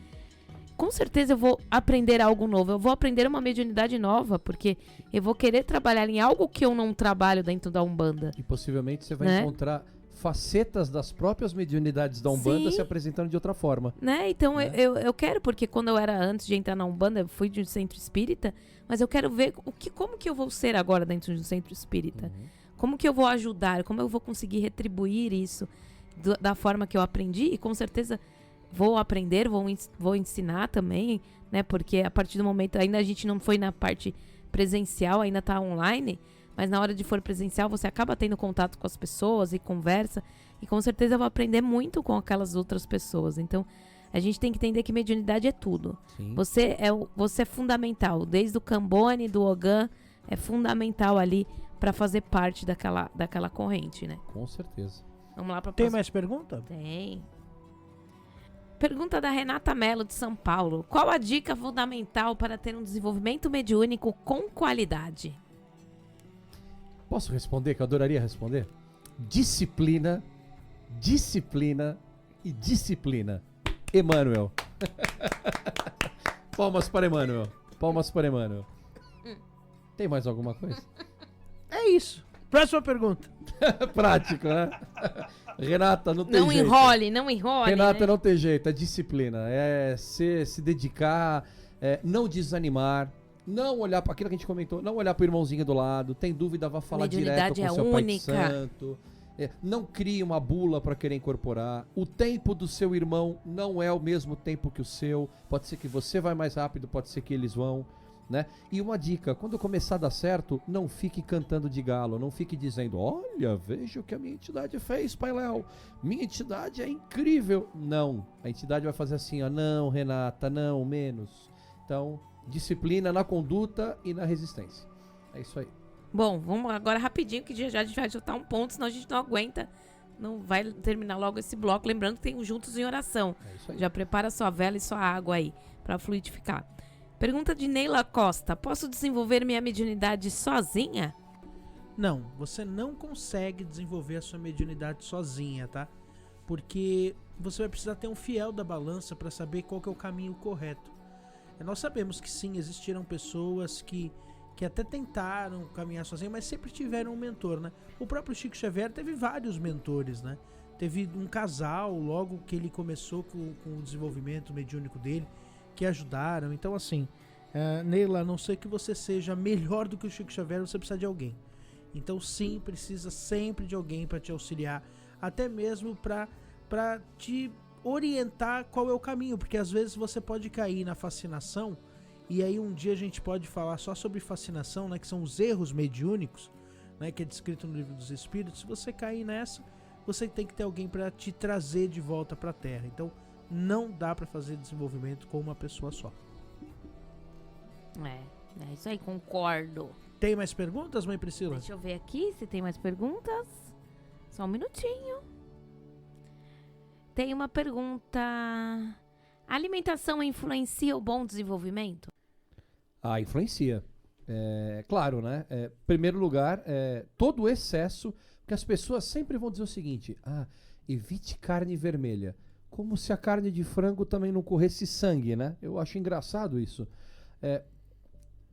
Com certeza eu vou aprender algo novo, eu vou aprender uma mediunidade nova, porque eu vou querer trabalhar em algo que eu não trabalho dentro da Umbanda. E possivelmente você vai encontrar facetas das próprias mediunidades da Umbanda se apresentando de outra forma. Né? Então eu quero, porque quando eu era, antes de entrar na Umbanda, eu fui de um centro espírita, mas eu quero ver como que eu vou ser agora dentro de um centro espírita. Como que eu vou ajudar, como eu vou conseguir retribuir isso da forma que eu aprendi, e com certeza vou aprender, vou ensinar também, né? Porque a partir do momento, ainda a gente não foi na parte presencial, ainda tá online, mas na hora de for presencial, você acaba tendo contato com as pessoas e conversa, e com certeza eu vou aprender muito com aquelas outras pessoas. Então, a gente tem que entender que mediunidade é tudo. Sim. Você é fundamental, desde o Cambone, do Ogã, é fundamental ali para fazer parte daquela corrente, né? Com certeza. Vamos lá para Tem mais pergunta? Tem. Pergunta da Renata Mello, de São Paulo. Qual a dica fundamental para ter um desenvolvimento mediúnico com qualidade? Posso responder, que eu adoraria responder? Disciplina, disciplina e disciplina. Emmanuel. Palmas para Emmanuel. Palmas para Emmanuel. Tem mais alguma coisa? É isso. Próxima pergunta. Prático, né? Renata, não tem jeito. Não enrole. Renata, né? não tem jeito. É disciplina. É se dedicar, não desanimar, não olhar para aquilo que a gente comentou, não olhar para o irmãozinho do lado. Tem dúvida, vá falar direto com o seu pai de santo. Não crie uma bula para querer incorporar. O tempo do seu irmão não é o mesmo tempo que o seu. Pode ser que você vai mais rápido, pode ser que eles vão. Né? E uma dica, quando começar a dar certo, não fique cantando de galo, não fique dizendo, olha, veja o que a minha entidade fez, Pai Léo, minha entidade é incrível. Não, a entidade vai fazer assim, ó, não, Renata, não, menos. Então, disciplina na conduta e na resistência. É isso aí. Bom, vamos agora rapidinho, que já a gente vai juntar um ponto, senão a gente não aguenta, não vai terminar logo esse bloco. Lembrando que tem um Juntos em Oração. É isso aí. Já prepara sua vela e sua água aí, para fluidificar. Pergunta de Neila Costa. Posso desenvolver minha mediunidade sozinha? Não, você não consegue desenvolver a sua mediunidade sozinha, tá? Porque você vai precisar ter um fiel da balança para saber qual que é o caminho correto. Nós sabemos que sim, existiram pessoas que até tentaram caminhar sozinhas, mas sempre tiveram um mentor, né? O próprio Chico Xavier teve vários mentores, né? Teve um casal, logo que ele começou com o desenvolvimento mediúnico dele, que ajudaram. Então, assim, Neila, a não ser que você seja melhor do que o Chico Xavier, você precisa de alguém. Então, sim, precisa sempre de alguém para te auxiliar, até mesmo para te orientar qual é o caminho, porque às vezes você pode cair na fascinação, e aí um dia a gente pode falar só sobre fascinação, né, que são os erros mediúnicos, né, que é descrito no Livro dos Espíritos. Se você cair nessa, você tem que ter alguém para te trazer de volta para a Terra. Então, não dá para fazer desenvolvimento com uma pessoa só. É isso aí, concordo. Tem mais perguntas, mãe Priscila? Deixa eu ver aqui se tem mais perguntas. Só um minutinho. Tem uma pergunta. A alimentação influencia o bom desenvolvimento? Ah, influencia. Claro, né? Primeiro lugar, todo o excesso, porque as pessoas sempre vão dizer o seguinte: evite carne vermelha. Como se a carne de frango também não corresse sangue, né? Eu acho engraçado isso.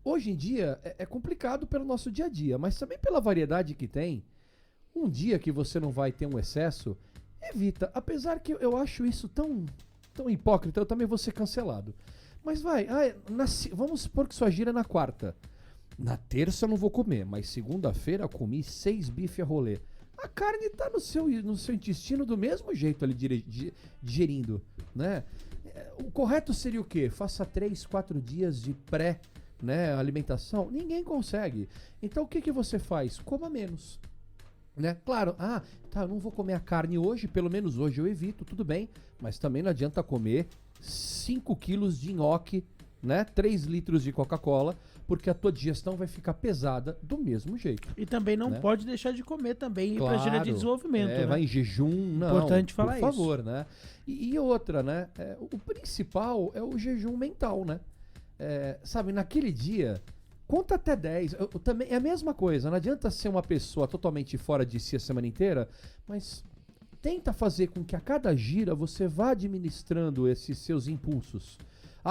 Hoje em dia é complicado pelo nosso dia a dia, mas também pela variedade que tem. Um dia que você não vai ter um excesso, evita. Apesar que eu acho isso tão hipócrita, eu também vou ser cancelado. Mas vamos supor que sua gira é na quarta. Na terça eu não vou comer, mas segunda-feira eu comi 6 bife a rolê. A carne tá no seu intestino do mesmo jeito ali digerindo, né? O correto seria o quê? Faça 3, 4 dias de alimentação. Ninguém consegue. Então o que você faz? Coma menos. Né? Claro, eu não vou comer a carne hoje, pelo menos hoje eu evito, tudo bem, mas também não adianta comer 5 quilos de nhoque, né? 3 litros de Coca-Cola, porque a tua digestão vai ficar pesada do mesmo jeito. E também não pode deixar de comer também para gira de desenvolvimento. Né? Vai em jejum, não. Importante falar isso. Por favor, né? E outra, né? O principal é o jejum mental, né? Sabe, naquele dia, conta até 10. Também é a mesma coisa. Não adianta ser uma pessoa totalmente fora de si a semana inteira, mas tenta fazer com que a cada gira você vá administrando esses seus impulsos.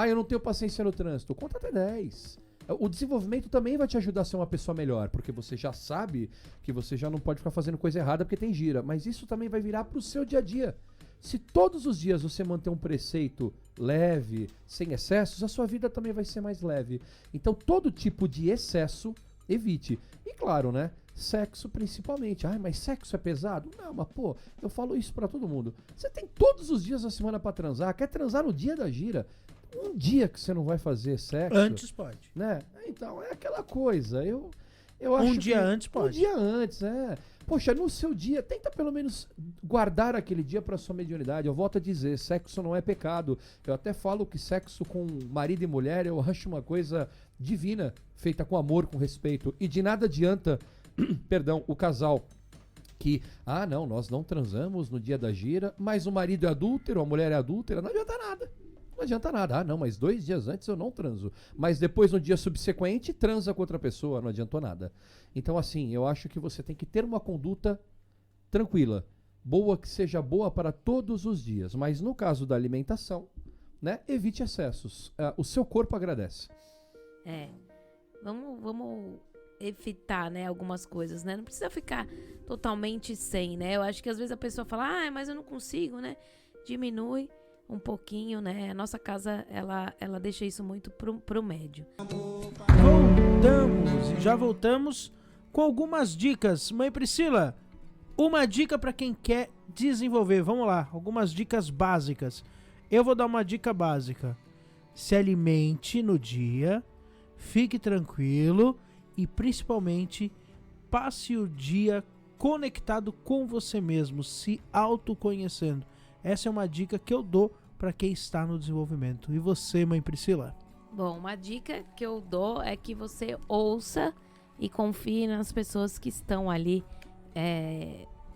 Eu não tenho paciência no trânsito. Conta até 10. O desenvolvimento também vai te ajudar a ser uma pessoa melhor, porque você já sabe que você já não pode ficar fazendo coisa errada porque tem gira. Mas isso também vai virar pro seu dia a dia. Se todos os dias você manter um preceito leve, sem excessos, a sua vida também vai ser mais leve. Então, todo tipo de excesso, evite. E claro, né? Sexo principalmente. Mas sexo é pesado? Não, mas eu falo isso pra todo mundo. Você tem todos os dias da semana pra transar. Quer transar no dia da gira? Um dia que você não vai fazer sexo... Antes pode. Né? Então, é aquela coisa. Eu acho um dia antes pode. Um dia antes, Poxa, no seu dia, tenta pelo menos guardar aquele dia para sua mediunidade. Eu volto a dizer, sexo não é pecado. Eu até falo que sexo com marido e mulher eu acho uma coisa divina, feita com amor, com respeito. E de nada adianta, o casal que, não, nós não transamos no dia da gira, mas o marido é adúltero, a mulher é adúltera, não adianta nada. Não adianta nada. Não, mas 2 dias antes eu não transo. Mas depois, no dia subsequente, transa com outra pessoa. Não adiantou nada. Então, assim, eu acho que você tem que ter uma conduta tranquila. Boa, que seja boa para todos os dias. Mas no caso da alimentação, né, evite excessos. O seu corpo agradece. Vamos evitar, né, algumas coisas, né? Não precisa ficar totalmente sem, né? Eu acho que às vezes a pessoa fala, mas eu não consigo, né? Diminui um pouquinho, né? A nossa casa, ela deixa isso muito pro médio. Já voltamos com algumas dicas. Mãe Priscila, uma dica para quem quer desenvolver. Vamos lá, algumas dicas básicas. Eu vou dar uma dica básica. Se alimente no dia, fique tranquilo e principalmente passe o dia conectado com você mesmo, se autoconhecendo. Essa é uma dica que eu dou para quem está no desenvolvimento. E você, mãe Priscila? Bom, uma dica que eu dou é que você ouça e confie nas pessoas que estão ali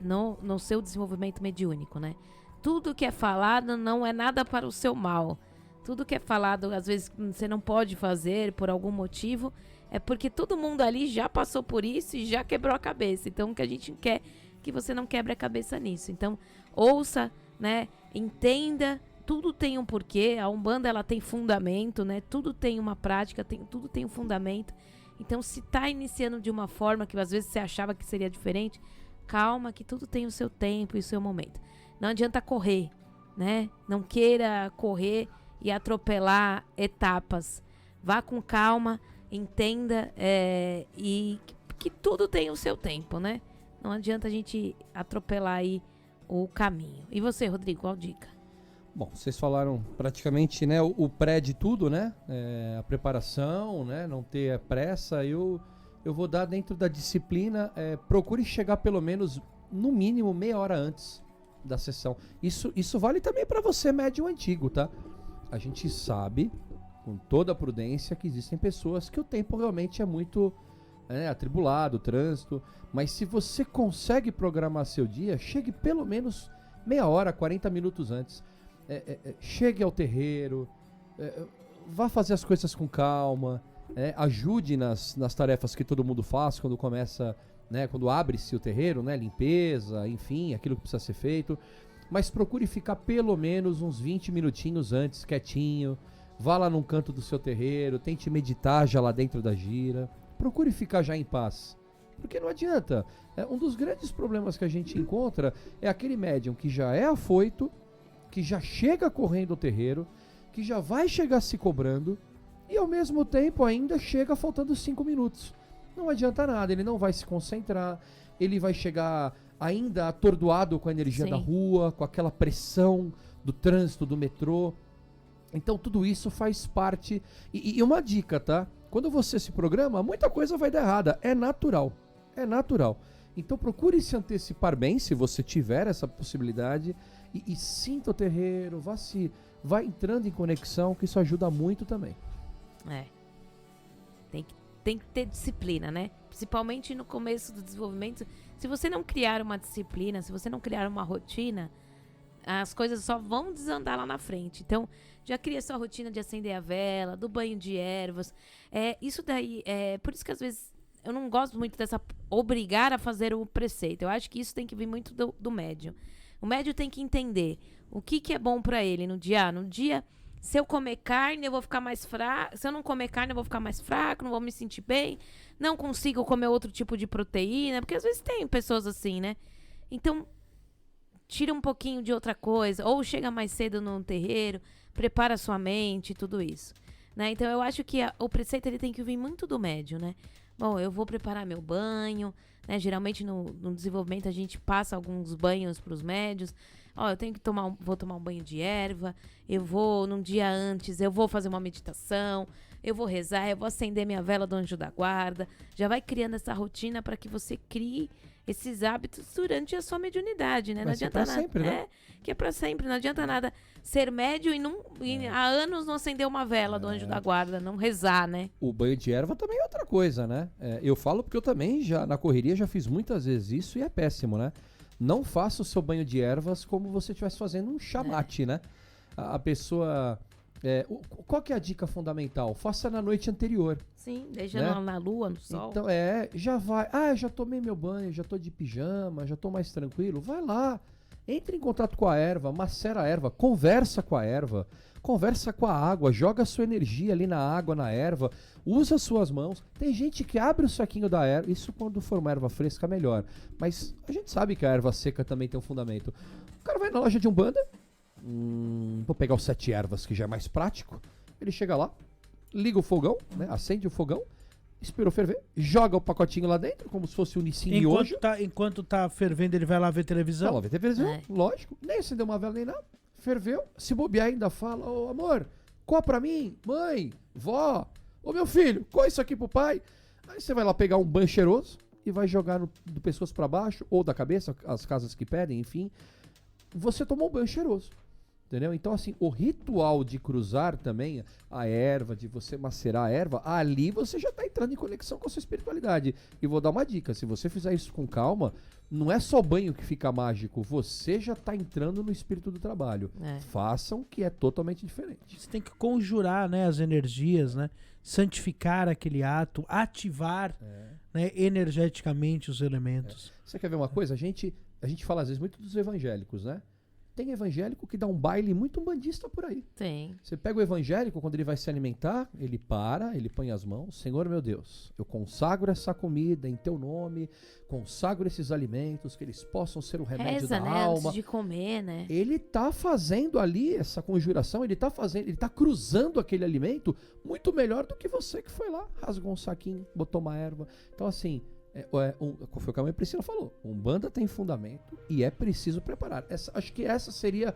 no seu desenvolvimento mediúnico, né? Tudo que é falado não é nada para o seu mal. Tudo que é falado, às vezes, você não pode fazer por algum motivo, é porque todo mundo ali já passou por isso e já quebrou a cabeça. Então, o que a gente quer é que você não quebre a cabeça nisso. Então, ouça, né? Entenda, tudo tem um porquê. A Umbanda, ela tem fundamento, né? Tudo tem uma prática, tudo tem um fundamento. Então, se tá iniciando de uma forma que às vezes você achava que seria diferente, calma, que tudo tem o seu tempo e o seu momento. Não adianta correr, né? Não queira correr e atropelar etapas. Vá com calma, entenda e que tudo tem o seu tempo, né? Não adianta a gente atropelar aí o caminho. E você, Rodrigo, qual dica? Bom, vocês falaram praticamente, né, o pré de tudo, né? A preparação, né? Não ter pressa. Eu vou dar dentro da disciplina, procure chegar pelo menos no mínimo meia hora antes da sessão. Isso vale também para você médium antigo, tá? A gente sabe, com toda a prudência, que existem pessoas que o tempo realmente é muito atribulado, trânsito, mas se você consegue programar seu dia, chegue pelo menos meia hora, 40 minutos antes. Chegue ao terreiro, vá fazer as coisas com calma, ajude nas tarefas que todo mundo faz quando começa, quando abre-se o terreiro, limpeza, enfim, aquilo que precisa ser feito, mas procure ficar pelo menos uns 20 minutinhos antes, quietinho, vá lá num canto do seu terreiro, tente meditar já lá dentro da gira, procure ficar já em paz, porque não adianta. Um dos grandes problemas que a gente encontra é aquele médium que já é afoito, que já chega correndo ao terreiro, que já vai chegar se cobrando e ao mesmo tempo ainda chega faltando 5 minutos. Não adianta nada, ele não vai se concentrar, ele vai chegar ainda atordoado com a energia da rua, com aquela pressão do trânsito, do metrô. Então tudo isso faz parte. E uma dica, tá? Quando você se programa, muita coisa vai dar errada. É natural. É natural. Então procure se antecipar bem, se você tiver essa possibilidade, e sinta o terreiro, vá entrando em conexão, que isso ajuda muito também. Tem que ter disciplina, né? Principalmente no começo do desenvolvimento. Se você não criar uma disciplina, se você não criar uma rotina, as coisas só vão desandar lá na frente. Então, já cria sua rotina de acender a vela, do banho de ervas. Isso daí, por isso que às vezes eu não gosto muito dessa obrigar a fazer o preceito. Eu acho que isso tem que vir muito do médium. O médium tem que entender o que é bom pra ele no dia. No dia, se eu comer carne, eu vou ficar mais fraco. Se eu não comer carne, eu vou ficar mais fraco, não vou me sentir bem. Não consigo comer outro tipo de proteína. Porque às vezes tem pessoas assim, né? Então, tira um pouquinho de outra coisa. Ou chega mais cedo no terreiro, prepara sua mente, tudo isso. Né? Então, eu acho que o preceito ele tem que vir muito do médium, né? Bom, eu vou preparar meu banho, né? Geralmente no desenvolvimento a gente passa alguns banhos para os médios. Eu tenho que vou tomar um banho de erva, eu vou, num dia antes, eu vou fazer uma meditação, eu vou rezar, eu vou acender minha vela do anjo da guarda. Já vai criando essa rotina para que você crie esses hábitos durante a sua mediunidade, né? Não adianta nada. Sempre, né? Que é para sempre. Não adianta nada ser médio e há anos não acender uma vela do anjo da guarda, não rezar, né? O banho de erva também é outra coisa, né? Eu falo porque eu também na correria já fiz muitas vezes isso e é péssimo, né? Não faça o seu banho de ervas como você estivesse fazendo um chamate, né? A pessoa... qual que é a dica fundamental? Faça na noite anterior. Sim, deixa na lua, no sol. Então, já vai. Já tomei meu banho, já tô de pijama, já tô mais tranquilo. Vai lá, entre em contato com a erva, macera a erva, conversa com a erva, conversa com a água, joga a sua energia ali na água, na erva, usa as suas mãos. Tem gente que abre o saquinho da erva, isso quando for uma erva fresca melhor. Mas a gente sabe que a erva seca também tem um fundamento. O cara vai na loja de Umbanda, vou pegar os 7 ervas, que já é mais prático. Ele chega lá, liga o fogão, né? Acende o fogão, esperou ferver, joga o pacotinho lá dentro, como se fosse um Nissin miojo. Enquanto tá fervendo, ele vai lá ver televisão? Vai lá ver televisão, lógico. Nem acendeu uma vela nem nada. Ferveu, se bobear ainda fala: ô amor, coa pra mim, mãe, vó, ô meu filho, coa isso aqui pro pai. Aí você vai lá pegar um banho cheiroso e vai jogar do pescoço pra baixo, ou da cabeça, as casas que pedem, enfim. Você tomou um banho cheiroso. Entendeu? Então, assim, o ritual de cruzar também a erva, de você macerar a erva, ali você já está entrando em conexão com a sua espiritualidade. E vou dar uma dica: se você fizer isso com calma, não é só o banho que fica mágico, você já está entrando no espírito do trabalho. Façam, que é totalmente diferente. Você tem que conjurar, né, as energias, né? Santificar aquele ato, ativar né, energeticamente os elementos. Você quer ver uma coisa? A gente fala às vezes muito dos evangélicos, né? Tem evangélico que dá um baile muito umbandista por aí. Tem. Você pega o evangélico, quando ele vai se alimentar, ele põe as mãos: Senhor meu Deus, eu consagro essa comida em teu nome, consagro esses alimentos, que eles possam ser o remédio da alma. Antes de comer, né? Ele tá fazendo ali essa conjuração, ele tá cruzando aquele alimento muito melhor do que você que foi lá, rasgou um saquinho, botou uma erva. Então, assim, foi o que a mãe Priscila falou: Umbanda tem fundamento e é preciso preparar. Acho que essa seria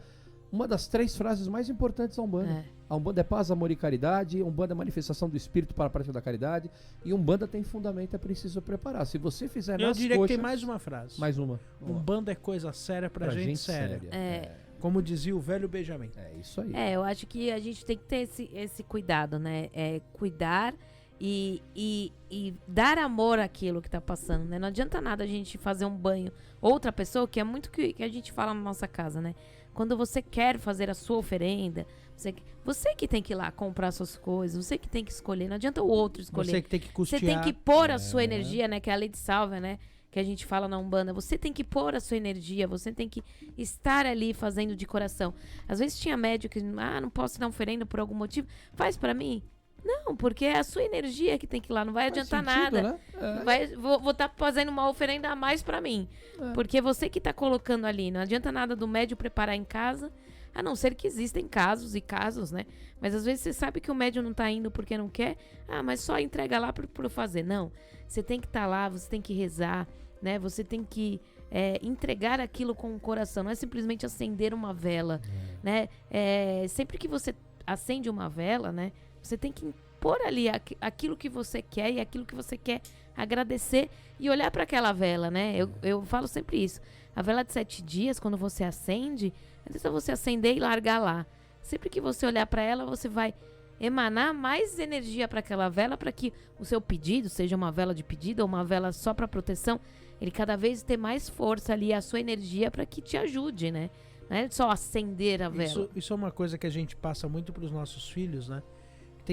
uma das 3 frases mais importantes da Umbanda. É. A Umbanda é paz, amor e caridade, a Umbanda é manifestação do espírito para a prática da caridade, e Umbanda tem fundamento, é preciso preparar. Se você fizer Eu nas diria coxas... que tem mais uma frase. Mais uma. Umbanda é coisa séria pra gente séria. Como dizia o velho Benjamin. É isso aí. Eu acho que a gente tem que ter esse cuidado, né? Cuidar e dar amor àquilo que tá passando, né? Não adianta nada a gente fazer um banho. Outra pessoa, que é muito que a gente fala na nossa casa, né? Quando você quer fazer a sua oferenda, você que tem que ir lá comprar suas coisas, você que tem que escolher, não adianta o outro escolher. Você que tem que custear. Você tem que pôr a sua energia, né? Que é a lei de salva, né? Que a gente fala na Umbanda. Você tem que pôr a sua energia, você tem que estar ali fazendo de coração. Às vezes tinha médico que, não posso dar oferenda por algum motivo. Faz pra mim. Não, porque é a sua energia que tem que ir lá, não vai adiantar nada. Né? Vou estar fazendo uma oferenda a mais pra mim. Porque você que tá colocando ali, não adianta nada do médium preparar em casa, a não ser que existem casos e casos, né? Mas às vezes você sabe que o médium não tá indo porque não quer, mas só entrega lá por fazer. Não, você tem que estar lá, você tem que rezar, né? Você tem que entregar aquilo com o coração, não é simplesmente acender uma vela, né? Sempre que você acende uma vela, né? Você tem que pôr ali aquilo que você quer e aquilo que você quer agradecer e olhar para aquela vela, né? Eu falo sempre isso. A vela de 7 dias, quando você acende, não adianta você acender e largar lá. Sempre que você olhar para ela, você vai emanar mais energia para aquela vela, para que o seu pedido, seja uma vela de pedido ou uma vela só para proteção, ele cada vez ter mais força ali, a sua energia para que te ajude, né? Não é só acender a vela. Isso é uma coisa que a gente passa muito pros nossos filhos, né?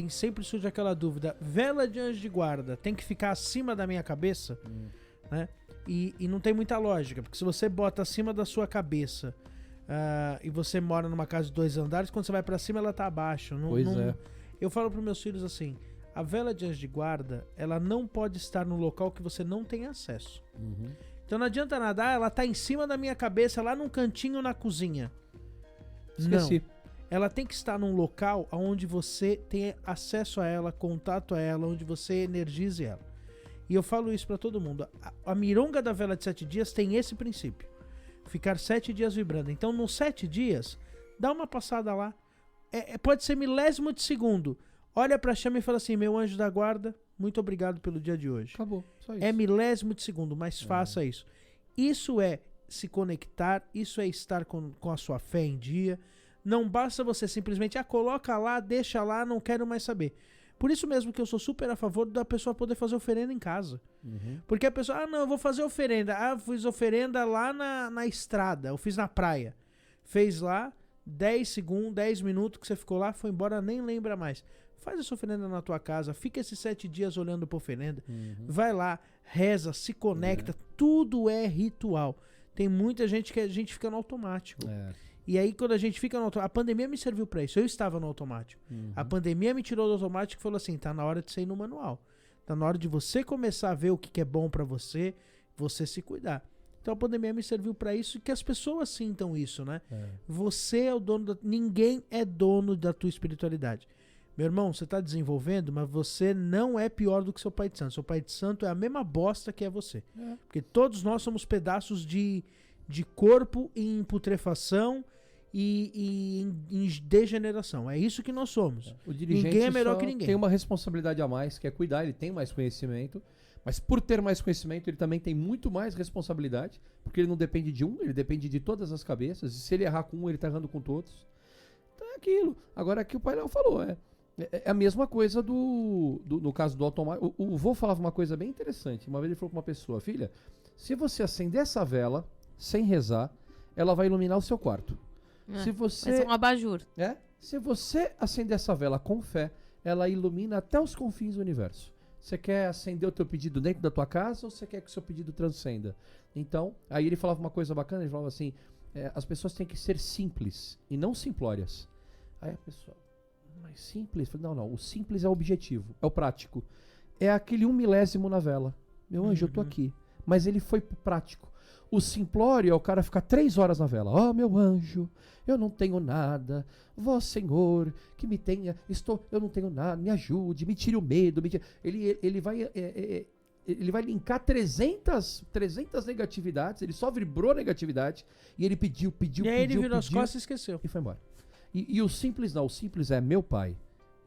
Sempre surge aquela dúvida. Vela de anjo de guarda tem que ficar acima da minha cabeça? Né? E não tem muita lógica, porque se você bota acima da sua cabeça e você mora numa casa de 2 andares, quando você vai pra cima ela tá abaixo. Eu falo pros meus filhos assim, a vela de anjo de guarda, ela não pode estar no local que você não tem acesso. Então não adianta nada, ela tá em cima da minha cabeça, lá num cantinho na cozinha. Esqueci. Não. Ela tem que estar num local onde você tem acesso a ela, contato a ela, onde você energize ela. E eu falo isso pra todo mundo. A mironga da vela de 7 dias tem esse princípio. Ficar 7 dias vibrando. Então, nos 7 dias, dá uma passada lá. Pode ser milésimo de segundo. Olha pra chama e fala assim, meu anjo da guarda, muito obrigado pelo dia de hoje. Acabou, só isso. É milésimo de segundo, mas faça isso. Isso é se conectar, isso é estar com a sua fé em dia. Não basta você simplesmente, coloca lá, deixa lá, não quero mais saber. Por isso mesmo que eu sou super a favor da pessoa poder fazer oferenda em casa. Porque a pessoa, não, eu vou fazer oferenda. Fiz oferenda lá na estrada, eu fiz na praia. Fez lá, 10 segundos, 10 minutos que você ficou lá, foi embora, nem lembra mais. Faz essa oferenda na tua casa, fica esses 7 dias olhando pra oferenda. Vai lá, reza, se conecta, tudo é ritual. Tem muita gente que a gente fica no automático. E aí, quando a gente fica no automático... A pandemia me serviu pra isso. Eu estava no automático. A pandemia me tirou do automático e falou assim, tá na hora de você ir no manual. Tá na hora de você começar a ver o que é bom pra você se cuidar. Então, a pandemia me serviu pra isso e que as pessoas sintam isso, né? Você é o dono Ninguém é dono da tua espiritualidade. Meu irmão, você tá desenvolvendo, mas você não é pior do que seu pai de santo. Seu pai de santo é a mesma bosta que é você. Porque todos nós somos pedaços de corpo em putrefação e em degeneração. É isso que nós somos. O dirigente ninguém é melhor que ninguém. Tem uma responsabilidade a mais, que é cuidar, ele tem mais conhecimento, mas por ter mais conhecimento, ele também tem muito mais responsabilidade, porque ele não depende de um, ele depende de todas as cabeças, e se ele errar com um, ele tá errando com todos. Então é aquilo. Agora, aqui o Pai Léo falou, é a mesma coisa no caso do automático. O vô falava uma coisa bem interessante. Uma vez ele falou pra uma pessoa, filha, se você acender essa vela sem rezar, ela vai iluminar o seu quarto. Se você Vai ser um abajur. Se você acender essa vela com fé, ela ilumina até os confins do universo. Você quer acender o teu pedido dentro da tua casa ou você quer que o seu pedido transcenda? Então, aí ele falava uma coisa bacana, ele falava assim, as pessoas têm que ser simples e não simplórias. Aí a pessoa, mas simples? Não, o simples é o objetivo, é o prático. É aquele 1 milésimo na vela. Meu anjo, eu tô aqui. Mas ele foi pro prático. O simplório é o cara ficar 3 horas na vela. Ó, meu anjo, eu não tenho nada. Vó Senhor, que me tenha, eu não tenho nada, me ajude, me tire o medo. Ele vai ele vai linkar 300 negatividades, ele só vibrou negatividade, e ele pediu, E aí ele virou as costas e esqueceu. e foi embora. E o simples não, o simples é: meu pai,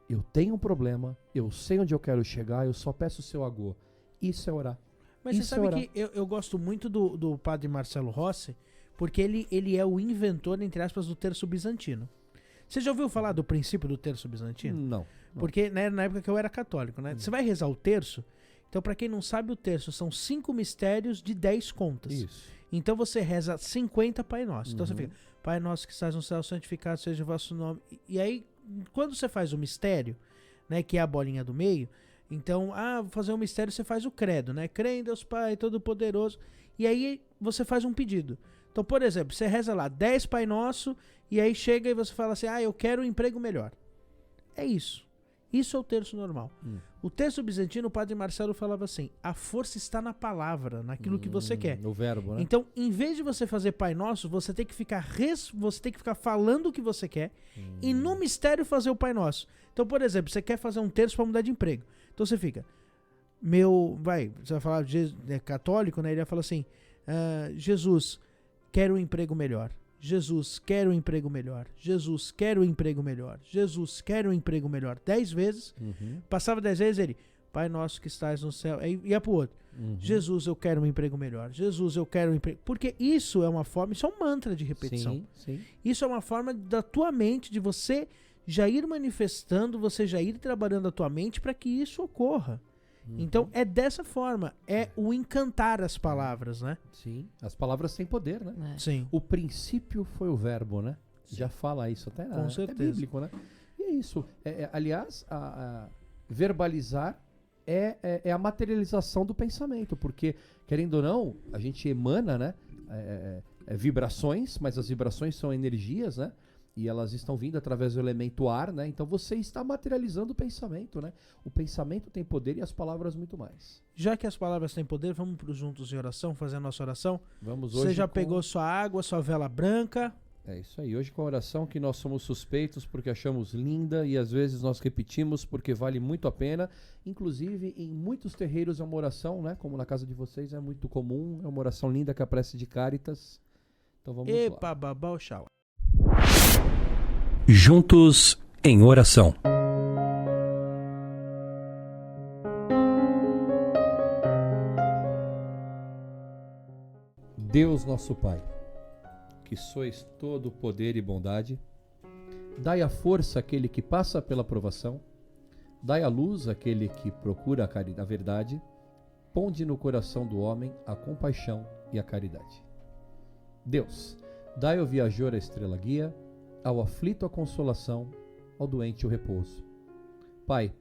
eu tenho um problema, eu sei onde eu quero chegar, eu só peço o seu agô. Isso é orar. Mas você Isso sabe é orar. que eu gosto muito do padre Marcelo Rossi, porque ele é o inventor, entre aspas, do terço bizantino. Você já ouviu falar do princípio do terço bizantino? Não. Porque né, na época que eu era católico, né? Você vai rezar o terço, então pra quem não sabe, o terço são 5 mistérios de 10 contas. Isso. Então você reza 50 Pai Nosso. Então você Uhum. fica, Pai Nosso que estás no céu, santificado seja o vosso nome. E aí, quando você faz o mistério, né, que é a bolinha do meio, então, vou fazer um mistério, você faz o credo, né? Crê em Deus Pai Todo-Poderoso. E aí você faz um pedido. Então, por exemplo, você reza lá 10 Pai Nosso, e aí chega e você fala assim, eu quero um emprego melhor. É isso. Isso é o terço normal. O terço bizantino, o padre Marcelo falava assim, a força está na palavra, naquilo que você quer. No verbo, né? Então, em vez de você fazer Pai Nosso, você tem que ficar falando o que você quer e no mistério fazer o Pai Nosso. Então, por exemplo, você quer fazer um terço para mudar de emprego. Então você fica, você vai falar católico, né? Ele vai falar assim, Jesus, quero um emprego melhor. Jesus, quero um emprego melhor. Jesus, quero um emprego melhor. Jesus, quero um emprego melhor. 10 vezes. Passava 10 vezes ele, Pai Nosso que estás no céu. Aí ia pro outro. Jesus, eu quero um emprego melhor. Jesus, eu quero um emprego. Porque isso é uma forma, isso é um mantra de repetição. Sim, sim. Isso é uma forma da tua mente, de você já ir manifestando, você já ir trabalhando a tua mente para que isso ocorra. Então é dessa forma, é o encantar as palavras, né? Sim. As palavras têm poder, né? Sim. O princípio foi o verbo, né? Já fala isso até, Com certeza. até bíblico, né? E é isso. Aliás, verbalizar é a materialização do pensamento, porque, querendo ou não, a gente emana, né? Vibrações, mas as vibrações são energias, né? E elas estão vindo através do elemento ar, né? Então você está materializando o pensamento, né? O pensamento tem poder e as palavras muito mais. Já que as palavras têm poder, vamos pro juntos em oração, fazer a nossa oração. Vamos hoje. Você já pegou sua água, sua vela branca? É isso aí. Hoje com a oração que nós somos suspeitos porque achamos linda e às vezes nós repetimos porque vale muito a pena. Inclusive em muitos terreiros é uma oração, né? Como na casa de vocês é muito comum. É uma oração linda que é a prece de Cáritas. Então vamos lá. Epa, babá, oxalá. Juntos em oração. Deus nosso Pai, que sois todo poder e bondade, dai a força àquele que passa pela provação, dai a luz àquele que procura a verdade, ponde no coração do homem a compaixão e a caridade. Deus, dai ao viajor a estrela guia, ao aflito a consolação, ao doente o repouso. Pai,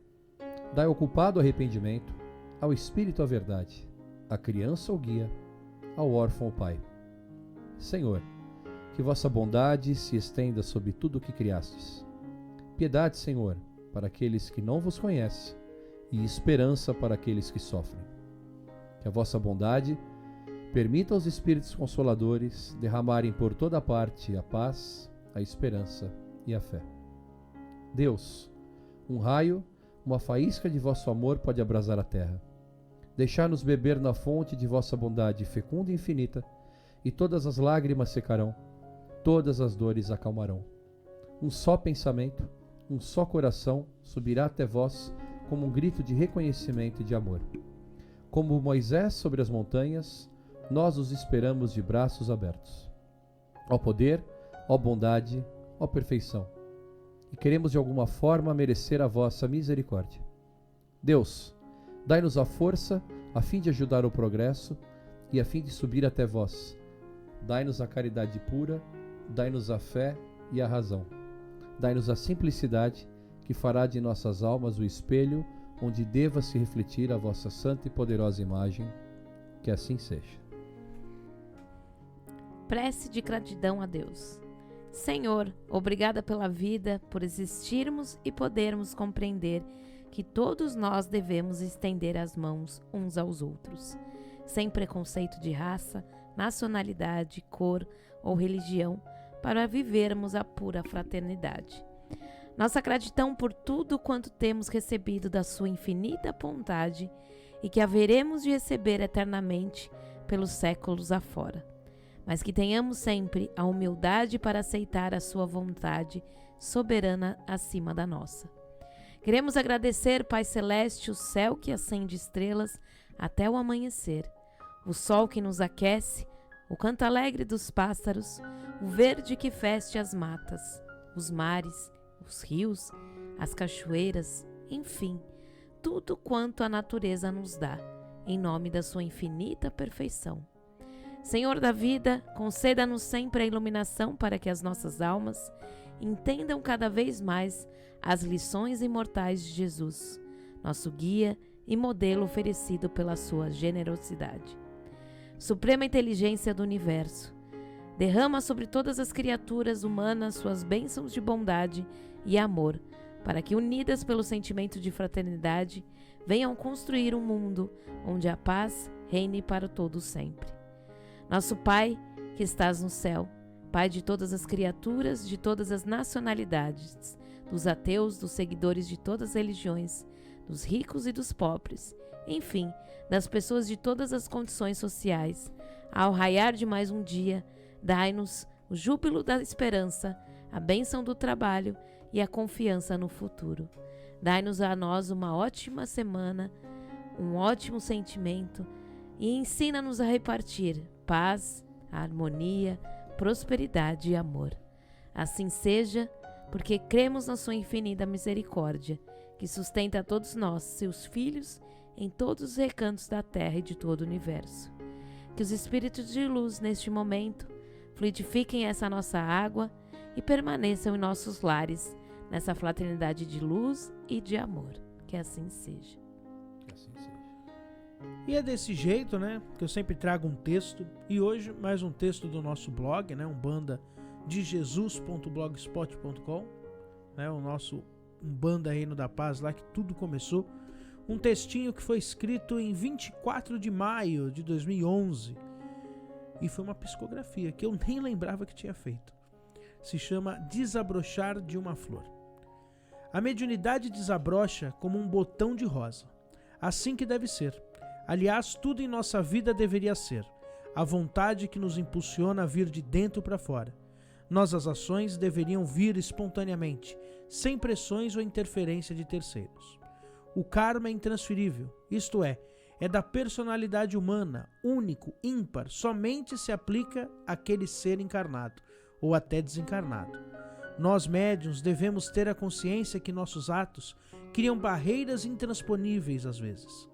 dai ao culpado arrependimento, ao espírito a verdade, à criança o guia, ao órfão o pai. Senhor, que vossa bondade se estenda sobre tudo o que criastes. Piedade, Senhor, para aqueles que não vos conhecem, e esperança para aqueles que sofrem. Que a vossa bondade permita aos Espíritos Consoladores derramarem por toda parte a paz, a esperança e a fé. Deus, um raio, uma faísca de vosso amor pode abrasar a terra. Deixai-nos beber na fonte de vossa bondade fecunda e infinita, e todas as lágrimas secarão, todas as dores acalmarão. Um só pensamento, um só coração subirá até vós como um grito de reconhecimento e de amor. Como Moisés sobre as montanhas, nós os esperamos de braços abertos. Ó poder, ó bondade, ó perfeição. E queremos de alguma forma merecer a vossa misericórdia. Deus, dai-nos a força a fim de ajudar o progresso e a fim de subir até vós. Dai-nos a caridade pura, dai-nos a fé e a razão. Dai-nos a simplicidade que fará de nossas almas o espelho onde deva se refletir a vossa santa e poderosa imagem. Que assim seja. Prece de gratidão a Deus. Senhor, obrigada pela vida, por existirmos e podermos compreender que todos nós devemos estender as mãos uns aos outros, sem preconceito de raça, nacionalidade, cor ou religião, para vivermos a pura fraternidade. Nossa gratidão por tudo quanto temos recebido da sua infinita bondade e que haveremos de receber eternamente pelos séculos afora. Mas que tenhamos sempre a humildade para aceitar a sua vontade soberana acima da nossa. Queremos agradecer, Pai Celeste, o céu que acende estrelas até o amanhecer, o sol que nos aquece, o canto alegre dos pássaros, o verde que veste as matas, os mares, os rios, as cachoeiras, enfim, tudo quanto a natureza nos dá, em nome da sua infinita perfeição. Senhor da vida, conceda-nos sempre a iluminação para que as nossas almas entendam cada vez mais as lições imortais de Jesus, nosso guia e modelo oferecido pela sua generosidade. Suprema inteligência do universo, derrama sobre todas as criaturas humanas suas bênçãos de bondade e amor, para que, unidas pelo sentimento de fraternidade, venham construir um mundo onde a paz reine para todos sempre. Nosso Pai, que estás no céu, Pai de todas as criaturas, de todas as nacionalidades, dos ateus, dos seguidores de todas as religiões, dos ricos e dos pobres, enfim, das pessoas de todas as condições sociais, ao raiar de mais um dia, dai-nos o júbilo da esperança, a bênção do trabalho e a confiança no futuro. Dai-nos a nós uma ótima semana, um ótimo sentimento e ensina-nos a repartir paz, harmonia, prosperidade e amor. Assim seja, porque cremos na sua infinita misericórdia, que sustenta a todos nós, seus filhos, em todos os recantos da terra e de todo o universo. Que os espíritos de luz, neste momento, fluidifiquem essa nossa água e permaneçam em nossos lares, nessa fraternidade de luz e de amor. Que assim seja. Que assim seja. E é desse jeito, né, que eu sempre trago um texto. E hoje, mais um texto do nosso blog, né, umbandadejesus.blogspot.com, né, o nosso Umbanda Reino da Paz, lá que tudo começou. Um textinho que foi escrito em 24 de maio de 2011. E foi uma psicografia que eu nem lembrava que tinha feito. Se chama Desabrochar de uma Flor. A mediunidade desabrocha como um botão de rosa. Assim que deve ser. Aliás, tudo em nossa vida deveria ser. A vontade que nos impulsiona a vir de dentro para fora. Nossas ações deveriam vir espontaneamente, sem pressões ou interferência de terceiros. O karma é intransferível, isto é da personalidade humana, único, ímpar, somente se aplica àquele ser encarnado ou até desencarnado. Nós médiuns devemos ter a consciência que nossos atos criam barreiras intransponíveis às vezes.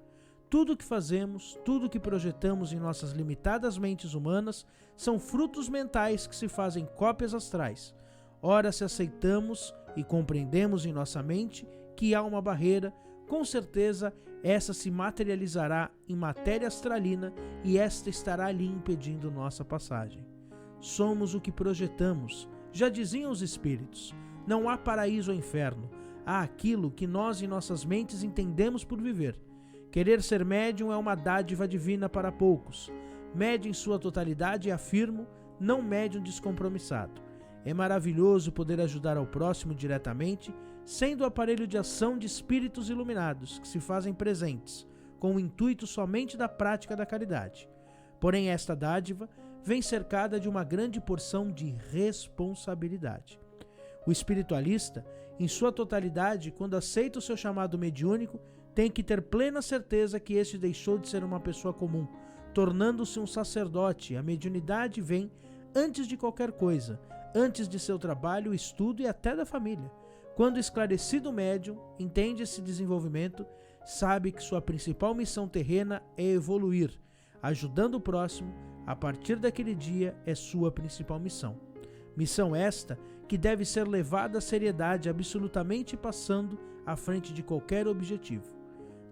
Tudo o que fazemos, tudo o que projetamos em nossas limitadas mentes humanas são frutos mentais que se fazem cópias astrais. Ora, se aceitamos e compreendemos em nossa mente que há uma barreira, com certeza essa se materializará em matéria astralina e esta estará ali impedindo nossa passagem. Somos o que projetamos, já diziam os espíritos. Não há paraíso ou inferno, há aquilo que nós em nossas mentes entendemos por viver. Querer ser médium é uma dádiva divina para poucos. Médium em sua totalidade, afirmo, não médium descompromissado. É maravilhoso poder ajudar ao próximo diretamente, sendo o aparelho de ação de espíritos iluminados que se fazem presentes, com o intuito somente da prática da caridade. Porém, esta dádiva vem cercada de uma grande porção de responsabilidade. O espiritualista, em sua totalidade, quando aceita o seu chamado mediúnico, tem que ter plena certeza que este deixou de ser uma pessoa comum, tornando-se um sacerdote. A mediunidade vem antes de qualquer coisa, antes de seu trabalho, estudo e até da família. Quando esclarecido o médium entende esse desenvolvimento, sabe que sua principal missão terrena é evoluir, ajudando o próximo. A partir daquele dia é sua principal missão. Missão esta que deve ser levada à seriedade, absolutamente passando à frente de qualquer objetivo.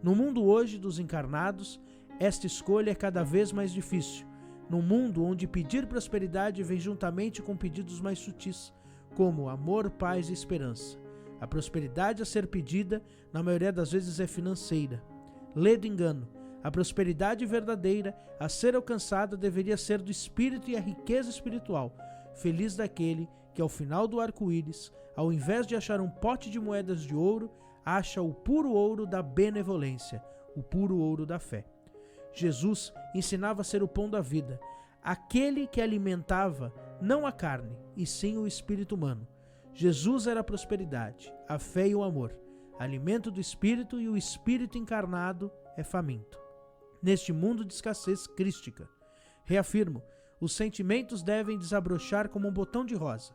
No mundo hoje dos encarnados, esta escolha é cada vez mais difícil. Num mundo onde pedir prosperidade vem juntamente com pedidos mais sutis, como amor, paz e esperança. A prosperidade a ser pedida, na maioria das vezes, é financeira. Lê do engano. A prosperidade verdadeira a ser alcançada deveria ser do espírito e a riqueza espiritual. Feliz daquele que, ao final do arco-íris, ao invés de achar um pote de moedas de ouro, acha o puro ouro da benevolência, o puro ouro da fé. Jesus ensinava a ser o pão da vida, aquele que alimentava não a carne, e sim o espírito humano. Jesus era a prosperidade, a fé e o amor, alimento do espírito, e o espírito encarnado é faminto. Neste mundo de escassez crística, reafirmo, os sentimentos devem desabrochar como um botão de rosa,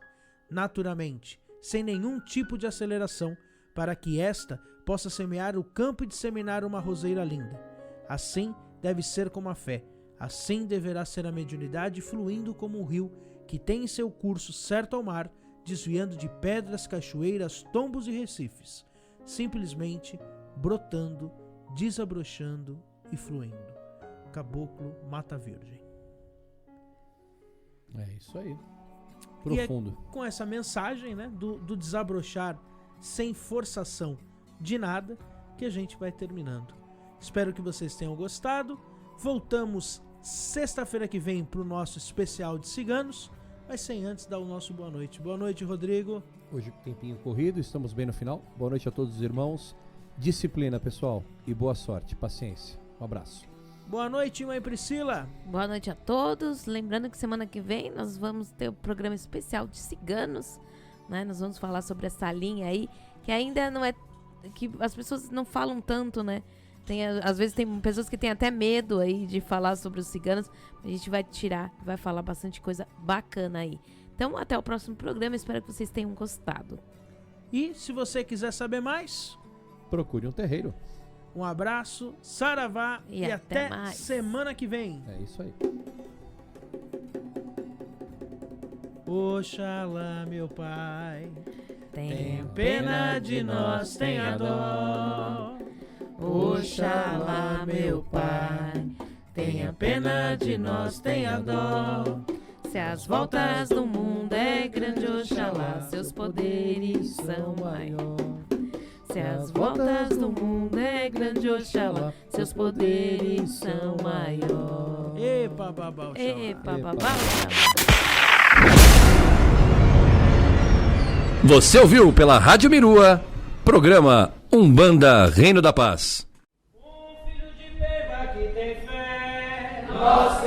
naturalmente, sem nenhum tipo de aceleração, para que esta possa semear o campo e disseminar uma roseira linda. Assim deve ser como a fé, assim deverá ser a mediunidade, fluindo como um rio que tem em seu curso certo ao mar, desviando de pedras, cachoeiras, tombos e recifes, simplesmente brotando, desabrochando e fluindo. Caboclo Mata Virgem. É isso aí. E é Profundo. com essa mensagem, né, do desabrochar sem forçação de nada, que a gente vai terminando. Espero que vocês tenham gostado. Voltamos sexta-feira que vem para o nosso especial de ciganos, mas sem antes dar o nosso boa noite. Boa noite, Rodrigo. Hoje com tempinho corrido, estamos bem no final. Boa noite a todos os irmãos. Disciplina, pessoal, e boa sorte, paciência. Um abraço. Boa noite, mãe Priscila. Boa noite a todos. Lembrando que semana que vem nós vamos ter um programa especial de ciganos, né? Nós vamos falar sobre essa linha aí, que ainda não é... que as pessoas não falam tanto, né? Às vezes tem pessoas que têm até medo aí de falar sobre os ciganos. A gente vai tirar, vai falar bastante coisa bacana aí. Então, até o próximo programa. Espero que vocês tenham gostado. E se você quiser saber mais, Procure um terreiro. um abraço, saravá E e até até mais. semana que vem. É isso aí. Oxalá, meu pai, Tenha pena de nós, tenha dó. Oxalá, meu pai, tenha pena de nós, tenha dó. Se as voltas do mundo é grande, Oxalá, seus poderes são maior. Se as voltas do mundo é grande, Oxalá, seus poderes são maior. Epa, babá, Oxalá. Epa, babá. Você ouviu pela Rádio Mirua, programa Umbanda Reino da Paz. Filho de Peva que tem fé. Nós